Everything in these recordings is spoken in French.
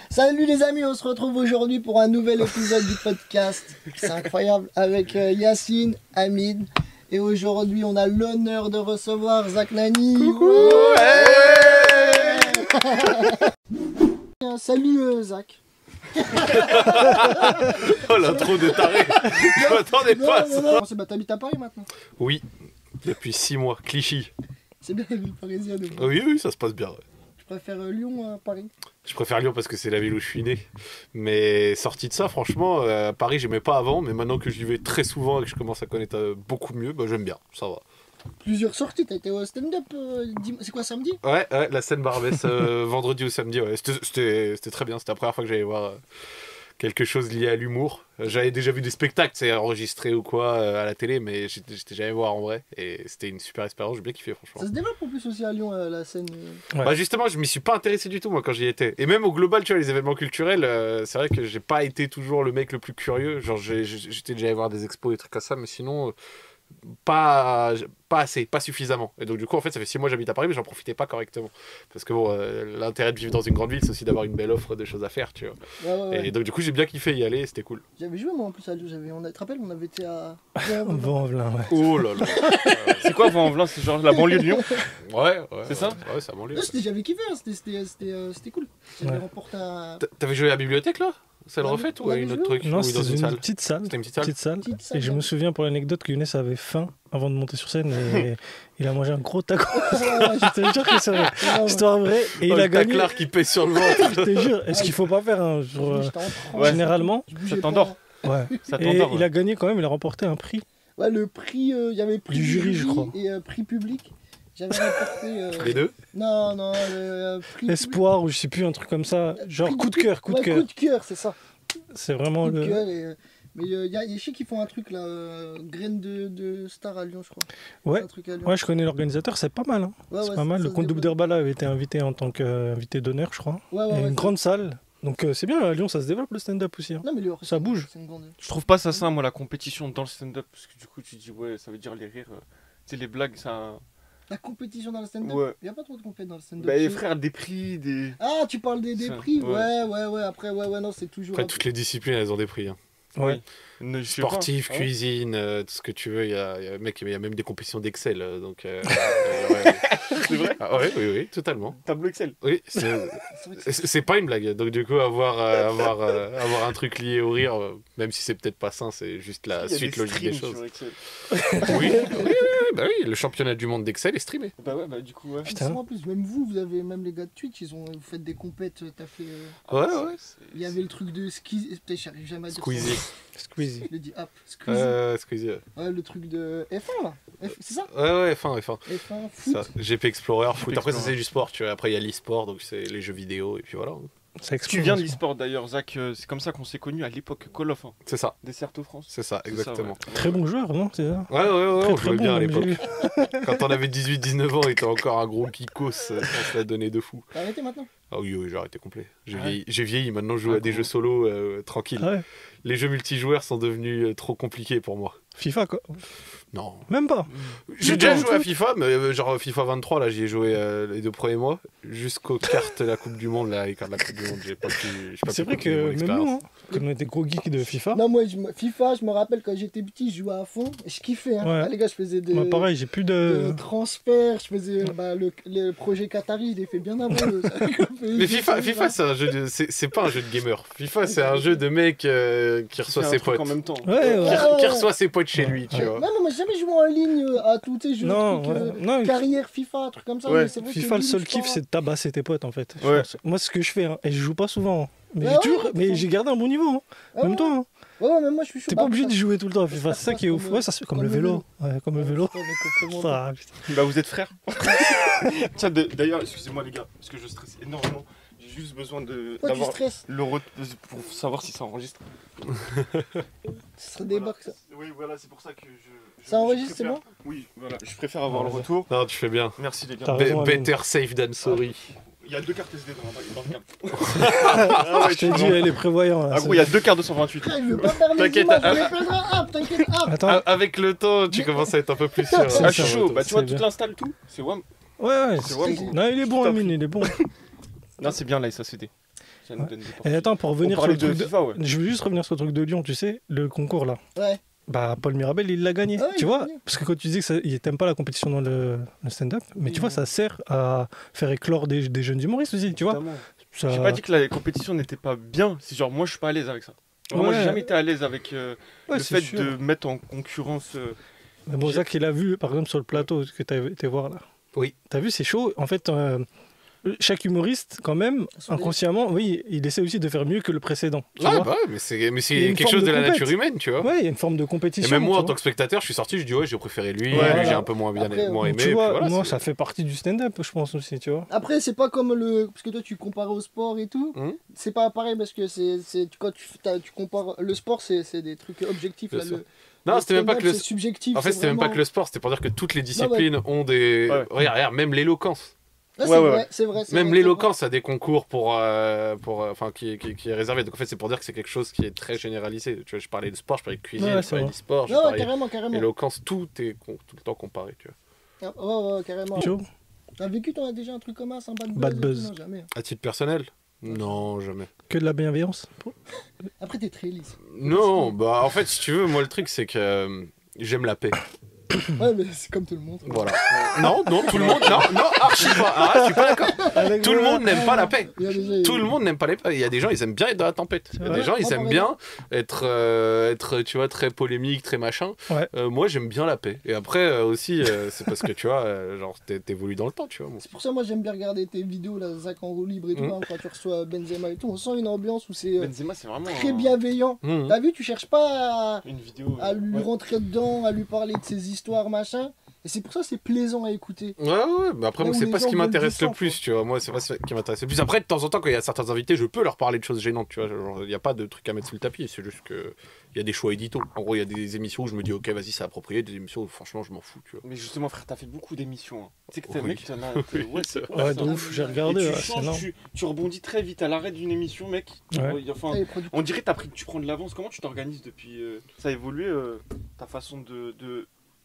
Salut les amis, on se retrouve aujourd'hui pour un nouvel épisode du podcast. C'est incroyable, avec Yacine, Hamid. Et aujourd'hui, on a l'honneur de recevoir Zach Nani. Coucou, Salut Zach. Oh l'intro de taré. Je m'attendais pas à ça. Bah, t'habites à Paris maintenant. Oui, depuis 6 mois, Clichy. C'est bien la ville parisienne. Oui, ça se passe bien. Ouais. Tu préfères Lyon à Paris? Je préfère Lyon parce que c'est la ville où je suis né. Mais sorti de ça, franchement, Paris, j'aimais pas avant. Mais maintenant que j'y vais très souvent et que je commence à connaître beaucoup mieux, bah, j'aime bien, ça va. Plusieurs sorties, t'as été au stand-up, c'est quoi, samedi? Ouais, la scène Barbès, vendredi ou samedi, ouais. C'était très bien, c'était la première fois que j'allais voir quelque chose lié à l'humour. J'avais déjà vu des spectacles, c'est enregistré ou quoi, à la télé, mais j'étais jamais voir en vrai. Et c'était une super expérience, j'ai bien kiffé, franchement. Ça se développe en plus aussi à Lyon, la scène. Ouais. Bah justement, je m'y suis pas intéressé du tout, moi, quand j'y étais. Et même au global, tu vois, les événements culturels, c'est vrai que j'ai pas été toujours le mec le plus curieux. Genre, j'étais déjà allé voir des expos et des trucs comme ça, mais sinon... Pas assez, pas suffisamment. Et donc du coup en fait ça fait 6 mois que j'habite à Paris mais j'en profitais pas correctement. Parce que bon, l'intérêt de vivre dans une grande ville c'est aussi d'avoir une belle offre de choses à faire, tu vois. Ouais. Et donc du coup j'ai bien kiffé y aller, c'était cool. J'avais joué moi en plus à Lyon, tu te rappelles on avait été à... Vaux-en-Velin, ouais. Oh là là. C'est quoi Vaux-en-Velin? C'est genre la banlieue de Lyon? Ouais. C'est ça? Ouais, c'est la banlieue. J'avais kiffé, hein. C'était cool. J'avais remporté un... T'avais joué à la bibliothèque là? Celle refaite ou une autre truc? Non, c'était c'était une petite salle. C'était une petite salle. Et je me souviens pour l'anecdote que Younes avait faim avant de monter sur scène et il a mangé un gros taco. Je te jure que c'est vrai. Histoire vraie. Et il a gagné. Le taclard qui pèse sur le ventre. Je te jure. Est-ce qu'il faut pas faire un jour généralement? Ça t'endort. Ouais. Ça Et t'endort. il a gagné quand même, il a remporté un prix. Ouais, le prix, il y avait prix du jury, je crois. Et prix public. J'avais remporté... Les deux? Non, prix Espoir ou je sais plus, un truc comme ça. Genre coup de cœur, coup de cœur. Coup de cœur, c'est ça. C'est vraiment coup de le... cœur mais il y a je sais qu'ils font un truc là, graine de star à Lyon, je crois. Ouais. Un truc à Lyon. Ouais, je connais l'organisateur, c'est pas mal. Hein. Ouais, c'est pas mal. Le comte Double avait été invité en tant qu'invité d'honneur, je crois. Ouais, une grande salle. Donc c'est bien, à Lyon, ça se développe le stand-up aussi. Hein. Non, mais ça bouge. Je trouve pas ça sain, moi, la compétition dans le stand-up. Parce que du coup, tu dis, ouais, ça veut dire les rires. Tu sais, les blagues, ça. La compétition dans le stand-up? Ouais. Il n'y a pas trop de compétition dans le stand-up. Bah, les frères, des prix, des. Ah, tu parles des prix? Ouais. Après, non, c'est toujours. Après, toutes les disciplines, elles ont des prix. Hein. Ouais. Sportif, cuisine, tout ce que tu veux. Il y a même des compétitions d'Excel. Donc, C'est vrai? Ah, oui, totalement. Tableau Excel. Oui, c'est pas une blague. Donc, du coup, avoir un truc lié au rire, même si c'est peut-être pas sain, c'est juste la suite logique des choses. Oui, le championnat du monde d'Excel est streamé. Bah du coup, ouais. Putain. En plus, même vous avez même les gars de Twitch, vous faites des compètes, t'as fait. Ouais. Il y avait le truc de Squeezie. Peut-être j'arrive jamais à dire Squeezie. Je l'ai dit, hop, Squeezie. Ouais, le truc de F1 là. C'est ça? Ouais, F1. F1, foot. Ça, GP Explorer, foot. Après, ça c'est du sport, tu vois. Après, il y a l'e-sport, donc c'est les jeux vidéo, et puis voilà. Tu viens de l'e-sport d'ailleurs, Zach. C'est comme ça qu'on s'est connus à l'époque Call of. Hein. C'est ça. Desserto France. C'est ça, exactement. Ça, ouais. Très bon joueur, non? C'est ça. Ouais, on jouait bien à bon, l'époque. Quand on avait 18-19 ans, il était encore un gros kikos, on se l'a donné de fou. T'as arrêté maintenant? Ah oui, j'ai arrêté complet. J'ai vieilli, maintenant je joue à des jeux solo tranquilles. Ah ouais. Les jeux multijoueurs sont devenus trop compliqués pour moi. FIFA quoi? Non. Même pas. J'ai déjà joué à FIFA, mais genre FIFA 23, là j'y ai joué les 2 premiers mois, jusqu'aux cartes de la Coupe du Monde, là, les cartes de la Coupe du Monde, j'ai pas pu. C'est vrai que même nous, hein, comme on était gros geeks de FIFA. Non, moi FIFA, je me rappelle quand j'étais petit, je jouais à fond, et je kiffais. Hein. Ouais. Ah, les gars, je faisais des. Moi pareil, j'ai plus de transferts, je faisais le projet Qatari, je l'ai fait bien avant. Mais FIFA c'est pas un jeu de gamer. FIFA c'est un jeu de mec qui reçoit ses potes. En même temps. Qui reçoit ses potes chez lui, tu vois. Non, mais j'ai jamais joué en ligne à tous tes jeux. Non, carrière FIFA, un truc comme ça. Ouais. Mais c'est vrai FIFA, le seul kiff, c'est de tabasser tes potes en fait. Ouais. Moi, c'est ce que je fais, hein. Et je joue pas souvent. Hein. Mais j'ai gardé un bon niveau, hein. Même toi. Hein. Ouais, mais moi je suis chaud. T'es pas obligé d'y jouer tout le temps à FIFA, c'est ça qui est ouf. Ouais, ça se fait comme le vélo. Ouais, comme le vélo. Bah, vous êtes frères. Tiens, d'ailleurs, excusez-moi les gars, parce que je stresse énormément. J'ai juste besoin d'avoir le retour pour savoir si ça enregistre. Ce serait des bugs ça. Oui, voilà, c'est pour ça que je. Ça enregistre, c'est bon? Oui, voilà, je préfère avoir le retour. Non, tu fais bien. Merci les gars. Better safe than sorry. Il y a 2 cartes SD dans le câble. Je t'ai dit, elle est prévoyante. Ah gros, il y a 2 cartes 228. Je veux pas faire les images, on les plaindra. T'inquiète. Attends. Avec le temps, tu commences à être un peu plus sûr. Ah, je suis chaud. Bah, tu vois, tu l'installes tout. C'est WAM. Ouais. C'est WAM. Non, il est bon, Amine, il est bon. Non, c'est bien là, ça CD. Ça nous donne des Et attends, pour revenir On sur le parlait truc de FIFA, ouais. Je veux juste revenir sur le truc de Lyon, tu sais, le concours là. Ouais. Bah, Paul Mirabel, il l'a gagné. Ah ouais, tu il vois, l'a gagné. parce que quand tu disais que t'aimes pas la compétition dans le stand-up, mais tu vois, ça sert à faire éclore des jeunes humoristes aussi, tu vois. Totalement. Ça... J'ai pas dit que la compétition n'était pas bien, c'est genre moi je suis pas à l'aise avec ça. Moi j'ai jamais été à l'aise avec le fait sûr. de mettre en concurrence. Mais bon, Zach, il a vu, par exemple, sur le plateau que t'as été voir là. Oui. T'as vu, c'est chaud. En fait, chaque humoriste, quand même, inconsciemment, oui, il essaie aussi de faire mieux que le précédent. Tu vois Bah, mais c'est Il y a une quelque forme chose de la compète. nature humaine, tu vois. Ouais, il y a une forme de compétition. Et même moi, tu en tant que spectateur, je suis sorti, je dis ouais, j'ai préféré lui, Ouais, lui j'ai voilà. un peu moins bien Après, moins vois. aimé. Donc, tu et puis vois, voilà, moi, c'est- ça fait partie du stand-up, je pense aussi, tu vois. Après, c'est pas comme le. Parce que toi, tu compares au sport et tout. C'est pas pareil parce que quand tu compares. Le sport, c'est des trucs objectifs. Là, Bien sûr. le Non, c'était même pas stand-up, que le. c'est subjectif. En fait, c'est c'était même pas vraiment- que le sport, c'était pour dire que toutes les disciplines ont des. Ouais. Regarde, même l'éloquence. Ah, c'est Ouais, ouais, vrai, ouais. c'est vrai. c'est Même vrai, l'éloquence a des concours enfin, qui est réservé. Donc en fait, c'est pour dire que c'est quelque c'est quelque chose qui est très généralisé. Tu vois, je parlais de sport, je parlais de cuisine, Ouais, je parlais c'est d'e-sport, je c'est vrai. Non, parlais carrément, carrément. d'éloquence, tout est tout le temps comparé, tu vois. Ah, ouais, carrément. Chaud. T'as vécu, toi, déjà un truc comme ça, un bad buzz, Bad et tout? buzz. Non, jamais. À titre personnel, non, jamais. Que de la bienveillance. Après, t'es très lisse. Non, bah en fait, si tu veux, moi le truc c'est que j'aime la paix. Ouais, mais c'est comme tout le monde. Voilà. Non, tout le monde, non, archi pas. Ah, je suis pas d'accord. Tout le monde n'aime pas la paix. Il y a déjà- Tout le monde n'aime pas les paix. Il y a des gens, ils aiment bien être dans la tempête. Il y a vrai. des gens, ils Moi, aiment par bien être, tu vois, très polémique, très machin. Ouais. Moi, j'aime bien la paix. Et après aussi, c'est parce que tu vois, genre, t'évolues dans le temps, tu vois. C'est pour ça, moi, j'aime bien regarder tes vidéos, là, Zach en roue libre et tout, hein, quand tu reçois Benzema et tout. On sent une ambiance où c'est Benzema c'est vraiment très bienveillant. Mhm. T'as vu, tu cherches pas une vidéo. à lui ouais. rentrer dedans, à lui parler de ses histoires, machin. Et c'est pour ça que c'est plaisant à écouter. Ouais, mais après, Là moi, où c'est les pas ce gens qui veulent m'intéresse du sang, le plus, tu vois. Moi, c'est pas ce qui m'intéresse le plus. Après, de temps en temps, quand il y a certains invités, je peux leur parler de choses gênantes, tu vois. Genre, il n'y a pas de truc à mettre sous le tapis, c'est juste que il y a des choix édito. En gros, il y a des émissions où je me dis, ok, vas-y, c'est approprié, des émissions où, franchement, je m'en fous, tu vois. Mais justement frère, t'as fait beaucoup d'émissions. Hein. Tu sais que t'es un Oui. mec, t'en as. Ouais, c'est Ouais, ça. de ouf, j'ai Et regardé. tu ouais, c'est changes, énorme. tu rebondis très vite à l'arrêt d'une émission, mec. Ouais. Enfin, Et les producteurs. on dirait que tu prends de l'avance. Comment tu t'organises depuis ça a évolué ta façon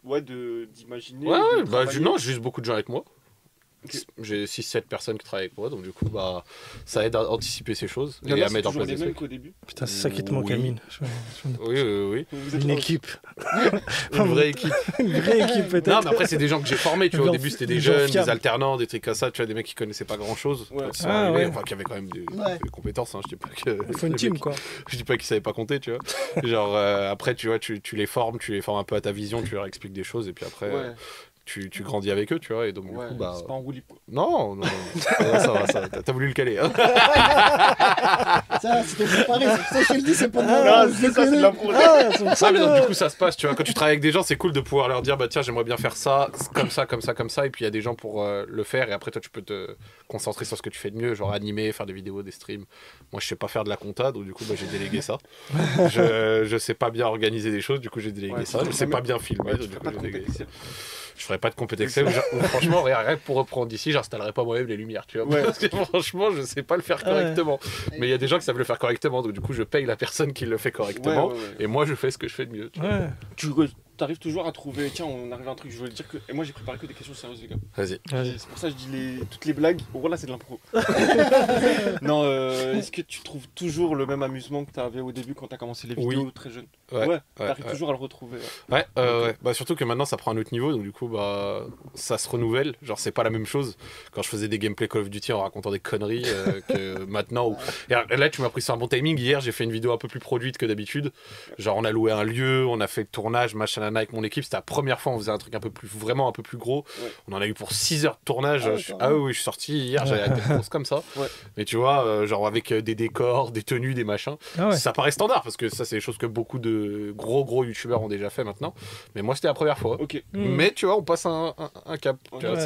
d'imaginer. Ouais, de bah, travailler. non, j'ai juste beaucoup de gens avec moi. Ok. J'ai 6-7 personnes qui travaillent avec moi, donc du coup, bah, ça aide à anticiper ces choses Il y en et a, à c'est mettre en toujours place les des mêmes trucs. qu'au début. Putain, c'est ça qui te manque, Oui. Amine. Oui. Vous êtes Une là- équipe. Une vraie équipe. Une vraie équipe, peut-être. Non, mais après, c'est des gens que j'ai formés, tu vois. Au Genre- début, c'était des genre jeunes, fiables. des alternants, des trucs comme ça, tu vois, des mecs qui connaissaient pas grand chose. Ouais. Quand ils sont Ah, arrivés, ouais. enfin, qui avaient quand même des Ouais. compétences, hein. Je dis pas que. Il faut une les team, mecs- quoi. Je dis pas qu'ils savaient pas compter, tu vois. Genre, après, tu vois, tu les formes un peu à ta vision, tu leur expliques des choses, et puis après, Ouais, tu grandis avec eux, tu vois. Et donc, du ouais, coup, bah. c'est pas en roue libre. Non, ça va, t'as voulu le caler. Hein. Ça, c'était préparé. C'est pour ça que je te le dis, c'est pas de Ah, moi. c'est ça, c'est de l'impro. Ah, c'est pour ça, Ah, mais donc, le- du coup, ça se passe, tu vois. Quand tu travailles avec des gens, c'est cool de pouvoir leur dire, bah tiens, j'aimerais bien faire ça, comme ça. Et puis, il y a des gens pour le faire. Et après, toi, tu peux te concentrer sur ce que tu fais de mieux, genre animer, faire des vidéos, des streams. Moi, je sais pas faire de la compta, donc du coup, bah, j'ai délégué ça. Je sais pas bien organiser des choses, du coup, j'ai délégué Ouais, ça. tu Je ferais sais pas même- bien filmer, Ouais, donc tu du ferais coup, pas de j'ai délégué ça. compétition. Je ferais pas de compte Excel. Franchement, rien que pour reprendre d'ici, j'installerai pas moi-même les lumières, tu vois. Ouais. Parce que franchement, je sais pas le faire correctement. Mais il y a des gens qui savent le faire correctement, donc du coup, je paye la personne qui le fait correctement. Ouais. Et moi, je fais ce que je fais de mieux. tu vois. Ouais. Tu arrives toujours à trouver. Tiens, on arrive à un truc, je voulais dire que. Et moi, j'ai préparé que des questions sérieuses, les gars. Vas-y. Vas-y. C'est pour ça que je dis toutes les blagues. Oh là, c'est de l'impro. Non, est-ce que tu trouves toujours le même amusement que tu avais au début quand tu as commencé les vidéos très jeune? Ouais. T'arrives toujours à le retrouver. Ouais, Ok. ouais. Bah, surtout que maintenant ça prend un autre niveau, donc du coup bah ça se renouvelle. Genre c'est pas la même chose quand je faisais des gameplay Call of Duty en racontant des conneries que maintenant. Et là tu m'as pris sur un bon timing. Hier j'ai fait une vidéo un peu plus produite que d'habitude. Genre on a loué un lieu, on a fait le tournage, machin nana avec mon équipe. C'était la première fois on faisait un truc vraiment un peu plus gros. Ouais. On en a eu pour 6 heures de tournage. Ah ouais, Ah oui, je suis sorti hier, j'avais la tête grosse comme ça. Ouais. Mais tu vois, genre avec des décors, des tenues, des machins. Ah ouais. Ça paraît standard parce que ça c'est des choses que beaucoup de gros youtubeurs ont déjà fait maintenant, mais moi c'était la première fois. Ok. Mais tu vois, on passe un cap. Tu vois,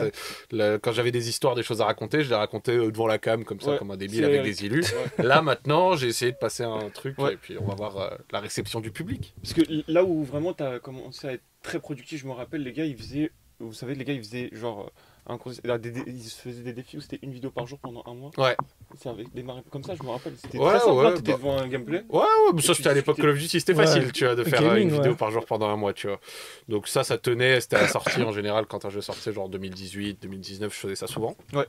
Ouais. quand j'avais des histoires, des choses à raconter, je les racontais devant la cam comme ça, Ouais. comme un débile C'est avec Eric. des illus. Ouais. Là maintenant j'ai essayé de passer un truc Ouais. et puis on va voir la réception du public. Parce que là où vraiment tu as commencé à être très productif, je me rappelle, les gars, ils faisaient. Vous savez, les gars, ils faisaient genre. Ils se faisaient des défis où c'était une vidéo par jour pendant un mois. Ouais. Ça avait démarré comme ça, je me rappelle. C'était Ouais, très simple. ouais, Là, t'étais bah- devant un gameplay. Ouais, mais ça tu c'était à l'époque discutais. Call of Duty, c'était Ouais. facile, tu vois, de faire Gaming, une vidéo ouais. par jour pendant un mois, tu vois. Donc ça tenait, c'était à la sortie en général, quand un jeu sortait, genre 2018, 2019, je faisais ça souvent. Ouais.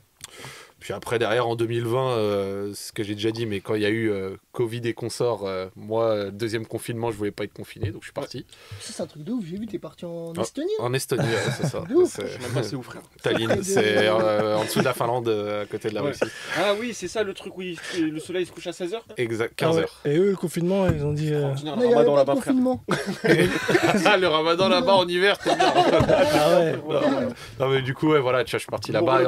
Puis après, derrière, en 2020, ce que j'ai déjà dit, mais quand il y a eu Covid et consorts, moi, deuxième confinement, je voulais pas être confiné, donc je suis parti. C'est un truc de ouf, j'ai vu, t'es parti en Estonie. En Estonie, ouais, c'est ça. Je sais même pas c'est où, frère. Tallinn, c'est en dessous de la Finlande, à côté de la Russie. Ah oui, c'est ça le truc où le soleil se couche à 16h. Exact, 15h. Et eux, le confinement, ils ont dit... Mais il y avait pas de confinement. Le ramadan là-bas en hiver, c'est bien. Ah ouais. Non mais du coup, ouais, voilà, tu vois, je suis parti là-bas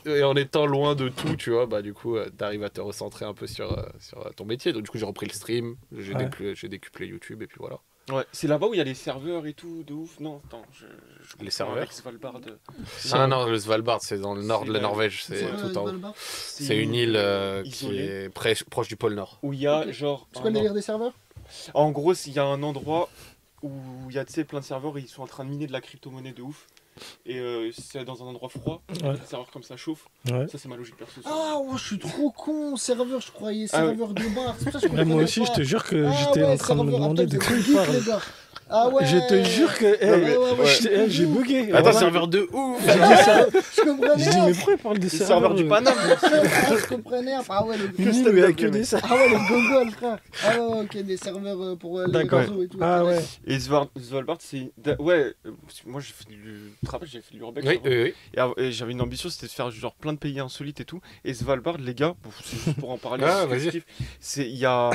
et en étant loin de tout, tu vois, bah du coup, t'arrives à te recentrer un peu sur ton métier. Donc du coup, j'ai repris le stream, j'ai décuplé YouTube et puis voilà. Ouais, c'est là-bas où il y a les serveurs et tout, de ouf. Non, attends, les serveurs avec Svalbard. Ah non, le Svalbard, c'est dans le nord de la Norvège, c'est tout en haut. C'est une île qui est proche du pôle Nord. Où il y a genre. C'est quoi le délire des serveurs? En gros, il y a un endroit où il y a plein de serveurs et ils sont en train de miner de la crypto-monnaie de ouf. Et c'est dans un endroit froid, les serveurs comme ça chauffent. Ouais. Ça, c'est ma logique perso. Ah, ouais, je suis trop con. Serveur, je croyais serveur de bar. C'est pour ça que je moi aussi, pas. Je te jure que j'étais en train de me demander de quoi il parle. Ah ouais. Je te jure que j'ai bugué. Attends, serveur de ouf. Je dis mais pourquoi il parle des serveurs du Paname? Je comprenais. Ah ouais, le Google, frère. Ah ouais, ok, des serveurs pour les réseaux et tout. Ah ouais. Et Svalbard, c'est ouais. Moi, j'ai fait de l'urbex. Oui. Et j'avais une ambition, c'était de faire genre plein de pays insolites et tout. Et Svalbard, les gars, c'est juste pour en parler. Il y a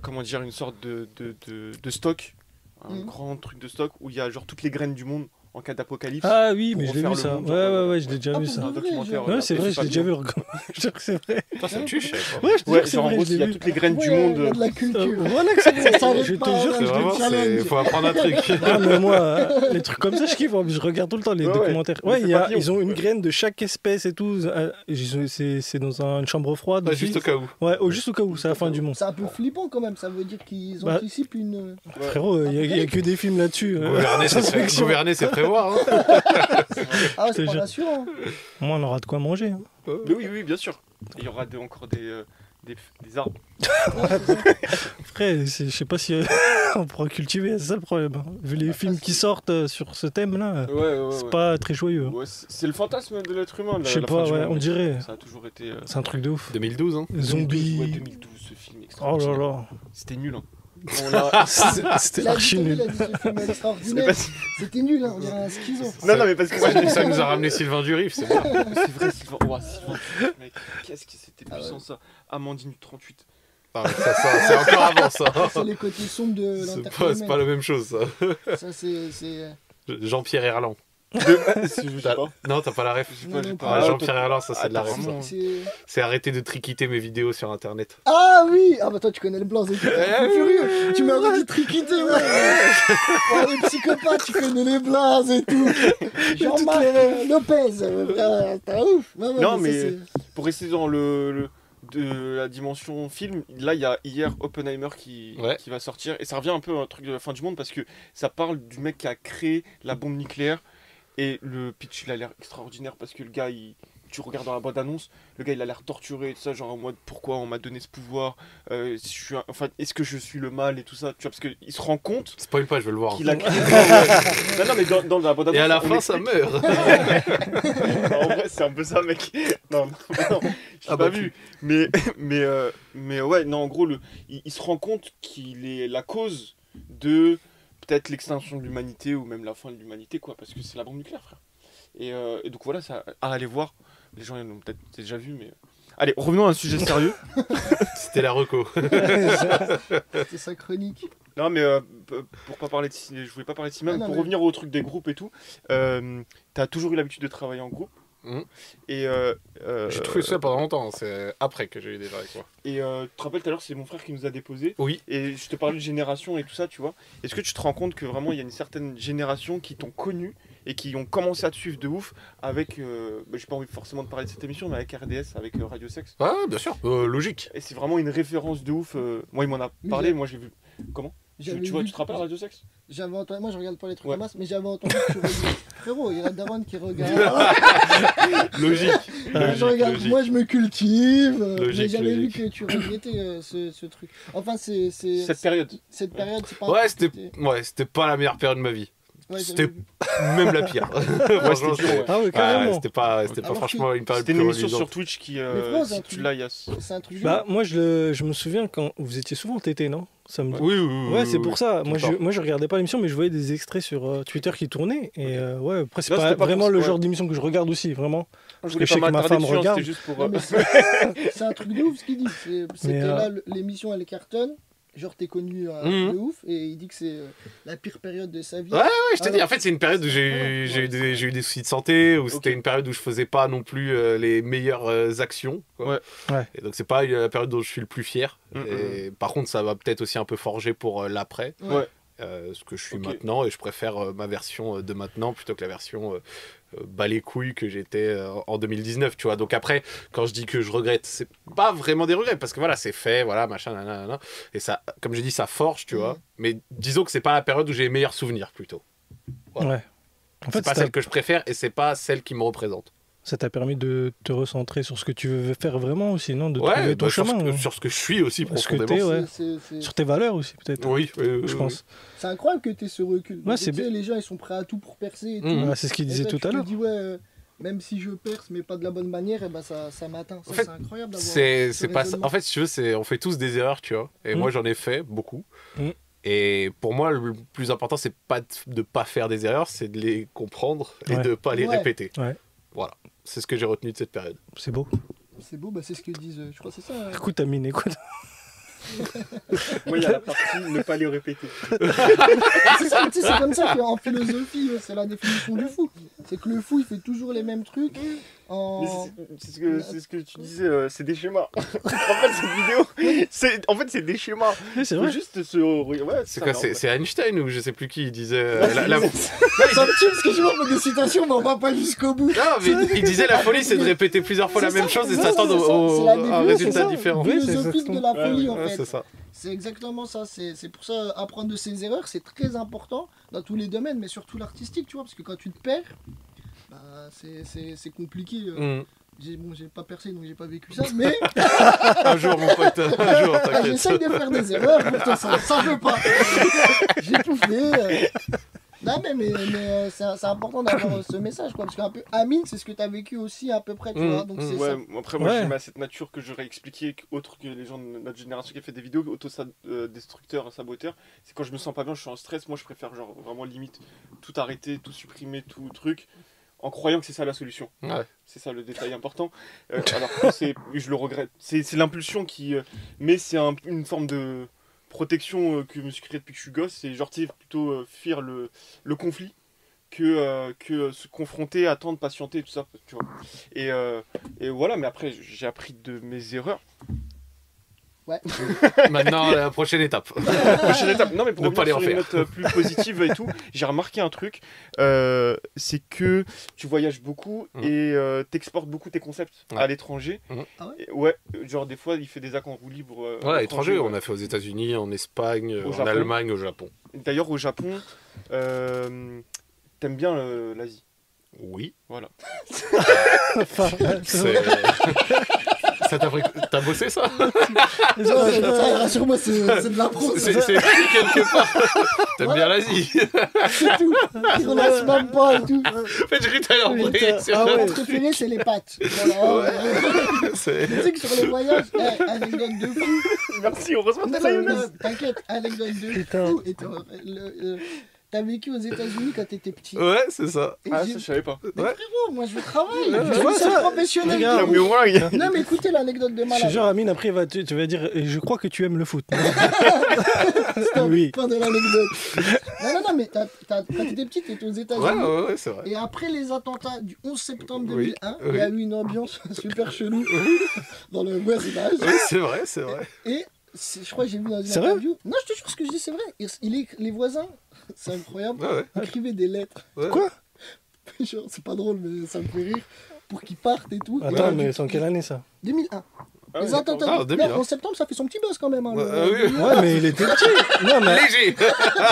comment dire, une sorte de stock, un grand truc de stock où il y a genre toutes les graines du monde en cas d'apocalypse. Ah oui, mais je l'ai vu ça. Ouais, je l'ai déjà vu ça. Un documentaire. Ouais, c'est vrai, je l'ai déjà vu. Je jure que c'est vrai. Ça tue, je sais pas. Ouais, je te jure que c'est genre en vrai. gros, il y a toutes les graines du monde. Il y a de la culture. Voilà que c'est vrai. Je te jure que il faut apprendre un truc. Non, mais moi, les trucs comme ça, je kiffe. Je regarde tout le temps les documentaires. Ouais, ils ont une graine de chaque espèce et tout. C'est dans une chambre froide. Juste au cas où. Ouais, juste au cas où, c'est la fin du monde. C'est un peu flippant quand même. Ça veut dire qu'ils anticipent une. Frérot, il n'y a que des films là-dessus. Gouverner, c'est prévoir. Ah, c'est pas rassurant. Moi, on aura de quoi manger. Mais oui, bien sûr. Il y aura encore des arbres. Après, je sais pas si on pourra cultiver, c'est ça le problème. Vu les films qui sortent sur ce thème-là, c'est pas très joyeux. Ouais, c'est le fantasme de l'être humain. Je sais pas, on dirait. Ça a toujours été. C'est un truc de ouf. 2012, hein. Zombies. 2012, ce film extraordinaire. Oh là là. C'était nul, hein. C'était archi nul. C'était nul, hein, on dirait un schizo. Non, mais parce que ça nous a ramené Sylvain Durif, c'est bien. C'est vrai, Sylvain Durif, mec. Qu'est-ce que c'était puissant ça. Amandine 38. Ah, ça, c'est encore avant ça. C'est les côtés sombres de l'entertainment. C'est pas la même chose ça. Ça c'est. Jean-Pierre Erland. Non, t'as pas la ref. Jean-Pierre Erland, ça c'est de la ref. C'est arrêter de triquiter mes vidéos sur internet. Ah oui. Ah bah toi tu connais le blanc, c'est furieux. Tu m'as dit triquiter, ouais. Les psychopathes, tu connais les blancs et tout. Jean-Marc Lopez. T'as ouf. Non mais pour rester dans de la dimension film, là il y a hier Oppenheimer qui va sortir et ça revient un peu à un truc de la fin du monde parce que ça parle du mec qui a créé la bombe nucléaire. Et le pitch, il a l'air extraordinaire parce que le gars, tu regardes dans la boîte d'annonce, le gars, il a l'air torturé et tout ça, genre en mode pourquoi on m'a donné ce pouvoir, est-ce que je suis le mal et tout ça, tu vois, parce qu'il se rend compte. Spoil pas, je veux le voir. Qu'il a créé. Non, mais dans la boîte d'annonce. Et à la fin, ça meurt. En vrai, c'est un peu ça, mec. Non, je l'ai pas vu. Mais ouais, non, en gros, il se rend compte qu'il est la cause de. Peut-être l'extinction de l'humanité ou même la fin de l'humanité, quoi, parce que c'est la bombe nucléaire, frère. Et donc voilà, ça à aller voir. Les gens l'ont peut-être déjà vu, mais. Allez, revenons à un sujet sérieux. C'était la reco. C'était sa chronique. Non, mais pour pas parler de je voulais pas parler de cinéma, pour revenir au truc des groupes et tout, t'as toujours eu l'habitude de travailler en groupe. Et j'ai trouvé ça pendant longtemps, c'est après que j'ai eu des vrais quoi. Et tu te rappelles tout à l'heure, c'est mon frère qui nous a déposé. Oui. Et je te parlais de génération et tout ça, tu vois. Est-ce que tu te rends compte que vraiment il y a une certaine génération qui t'ont connu et qui ont commencé à te suivre de ouf avec, j'ai pas envie forcément de parler de cette émission, mais avec RDS, avec Radio Sex. Ah bien sûr, logique. Et c'est vraiment une référence de ouf. Moi il m'en a parlé, moi j'ai vu. Comment tu te rappelles Radio Sex? J'avais entendu, moi je regarde pas les trucs en masse, mais j'avais entendu que tu regardais. Frérot, il y a Daron qui regarde. Logique. Moi je me cultive. Logique, mais j'avais vu que tu regrettais ce truc. Enfin, c'est. Cette période. Cette période, c'est pas. Ouais, c'était pas la meilleure période de ma vie. C'était même la pire. Franchement, c'était pas franchement une période. C'était une émission sur Twitch qui. Si tu l'as, c'est un truc. Bah, moi, je me souviens quand vous étiez souvent au TT, non? Oui. Ouais, c'est pour ça. Moi, je regardais pas l'émission, mais je voyais des extraits sur Twitter qui tournaient. Et ouais, après, c'est pas vraiment le genre d'émission que je regarde aussi, vraiment. Je voulais pas ma femme regarde. C'est un truc de ouf ce qu'il dit. C'était là, l'émission, elle cartonne. Genre, t'es connu de ouf, et il dit que c'est la pire période de sa vie. Ouais, je t'ai dit, en fait, c'est une période où j'ai eu des soucis de santé, où c'était une période où je faisais pas non plus les meilleures actions. Quoi. Ouais. Et donc, c'est pas la période dont je suis le plus fier. Et, par contre, ça va peut-être aussi un peu forger pour l'après. Ouais. Ce que je suis maintenant, et je préfère ma version de maintenant plutôt que la version bas les couilles que j'étais en 2019, tu vois. Donc après, quand je dis que je regrette, c'est pas vraiment des regrets, parce que voilà, c'est fait, voilà, machin, nanana, et ça, comme j'ai dit, ça forge, tu vois. Mais disons que c'est pas la période où j'ai les meilleurs souvenirs, plutôt. Voilà. Ouais. En fait, c'est pas celle que je préfère, et c'est pas celle qui me représente. Ça t'a permis de te recentrer sur ce que tu veux faire vraiment aussi, non? De trouver ton chemin. Sur ce que je suis aussi, profondément. Sur tes valeurs aussi, peut-être. Oui, je pense. C'est incroyable que tu aies ce recul. Ouais, c'est bien. Les gens, ils sont prêts à tout pour percer et tout. C'est ce qu'il disait tout à l'heure. Tu te dis, même si je perce, mais pas de la bonne manière, et ben ça m'atteint. C'est incroyable d'avoir. C'est pas ça. En fait, si tu veux, on fait tous des erreurs, tu vois. Et moi, j'en ai fait beaucoup. Et pour moi, le plus important, c'est pas de pas faire des erreurs, c'est de les comprendre et de pas les répéter. Ouais. Voilà. C'est ce que j'ai retenu de cette période. C'est beau. C'est beau, c'est ce qu'ils disent. Je crois que c'est ça. Écoute, Amine, écoute. Moi, il y a la partie ne pas les répéter. C'est comme ça qu'en philosophie, c'est la définition du fou. C'est que le fou, il fait toujours les mêmes trucs. C'est ce que tu disais, c'est des schémas. Tu te rappelles cette vidéo? En fait, c'est des schémas. C'est vrai. Juste c'est quoi? C'est Einstein ou je sais plus qui disait. Ça me tue parce que je vois des citations, mais on va pas jusqu'au bout. Non, mais il disait la folie, c'est de répéter plusieurs fois la même chose et s'attendre à un résultat différent. C'est philosophique de la folie, en fait. C'est ça. C'est exactement ça. C'est pour ça, apprendre de ses erreurs, c'est très important dans tous les domaines, mais surtout l'artistique, tu vois, parce que quand tu te perds, c'est compliqué. J'ai pas percé, donc j'ai pas vécu ça, mais... un jour, mon pote, un jour, t'inquiète. J'essaye de faire des erreurs, pourtant ça veut pas. J'ai tout fait. Non, mais c'est important d'avoir ce message, quoi, parce qu'un peu, Amine, c'est ce que tu as vécu aussi à peu près, tu vois, donc c'est ça. Après, moi, j'ai cette nature que j'aurais expliqué, autre que les gens de notre génération qui a fait des vidéos, autodestructeurs, saboteurs, c'est quand je me sens pas bien, je suis en stress, moi je préfère genre vraiment limite tout arrêter, tout supprimer, tout truc, en croyant que c'est ça la solution. Ouais. C'est ça le détail important. Alors que je le regrette. C'est l'impulsion qui... mais c'est une forme de... protection que je me suis créée depuis que je suis gosse, c'est genre plutôt fuir le conflit que se confronter, attendre, patienter, tout ça, tu vois. Et voilà, mais après j'ai appris de mes erreurs. Ouais. Maintenant, la prochaine étape. Prochaine étape. Non, mais pour ne pas les sur une note plus positive et tout, j'ai remarqué un truc, c'est que tu voyages beaucoup et t'exportes beaucoup tes concepts à l'étranger. Ah ouais, ouais, genre des fois il fait des actes en roue libre. À l'étranger, on a fait aux États-Unis, en Espagne, en Allemagne, au Japon. D'ailleurs, au Japon, t'aimes bien l'Asie? Oui. Voilà. T'as bossé ça? Rassure-moi, c'est de l'impro. C'est écrit quelque part. T'aimes bien l'Asie. C'est tout. On laisse même pas et tout. En fait, je ris à l'envoyer. Mon préféré, c'est les pâtes. Voilà. Tu sais que sur les voyages, anecdote de fou. Merci, heureusement que t'as la mayonnaise. T'inquiète, anecdote de fou. T'as vécu aux États-Unis quand t'étais petit. Ouais, c'est ça. Ça, je savais pas. Mais frérot, moi je veux travailler. Je suis un professionnel. Non, mais écoutez l'anecdote de malade. Je suis genre, Amine, après, tu vas dire, je crois que tu aimes le foot. Oui. Fin de l'anecdote. Non, mais quand t'étais petit, t'étais aux États-Unis. Ouais, c'est vrai. Et après les attentats du 11 septembre 2001, il y a eu une ambiance super chelou dans le West Village. Oui, c'est vrai. Et je crois que j'ai vu dans une interview. Non, je te jure, ce que je dis, c'est vrai. Les voisins, c'est incroyable, écrivaient des lettres. Quoi? Genre, c'est pas drôle, mais ça me fait rire. Pour qu'ils partent et tout. Attends, mais c'est en quelle année ça? 2001. Les attentats en septembre, ça fait son petit buzz quand même. Hein, ouais, mais il était petit. Non, mais... Léger.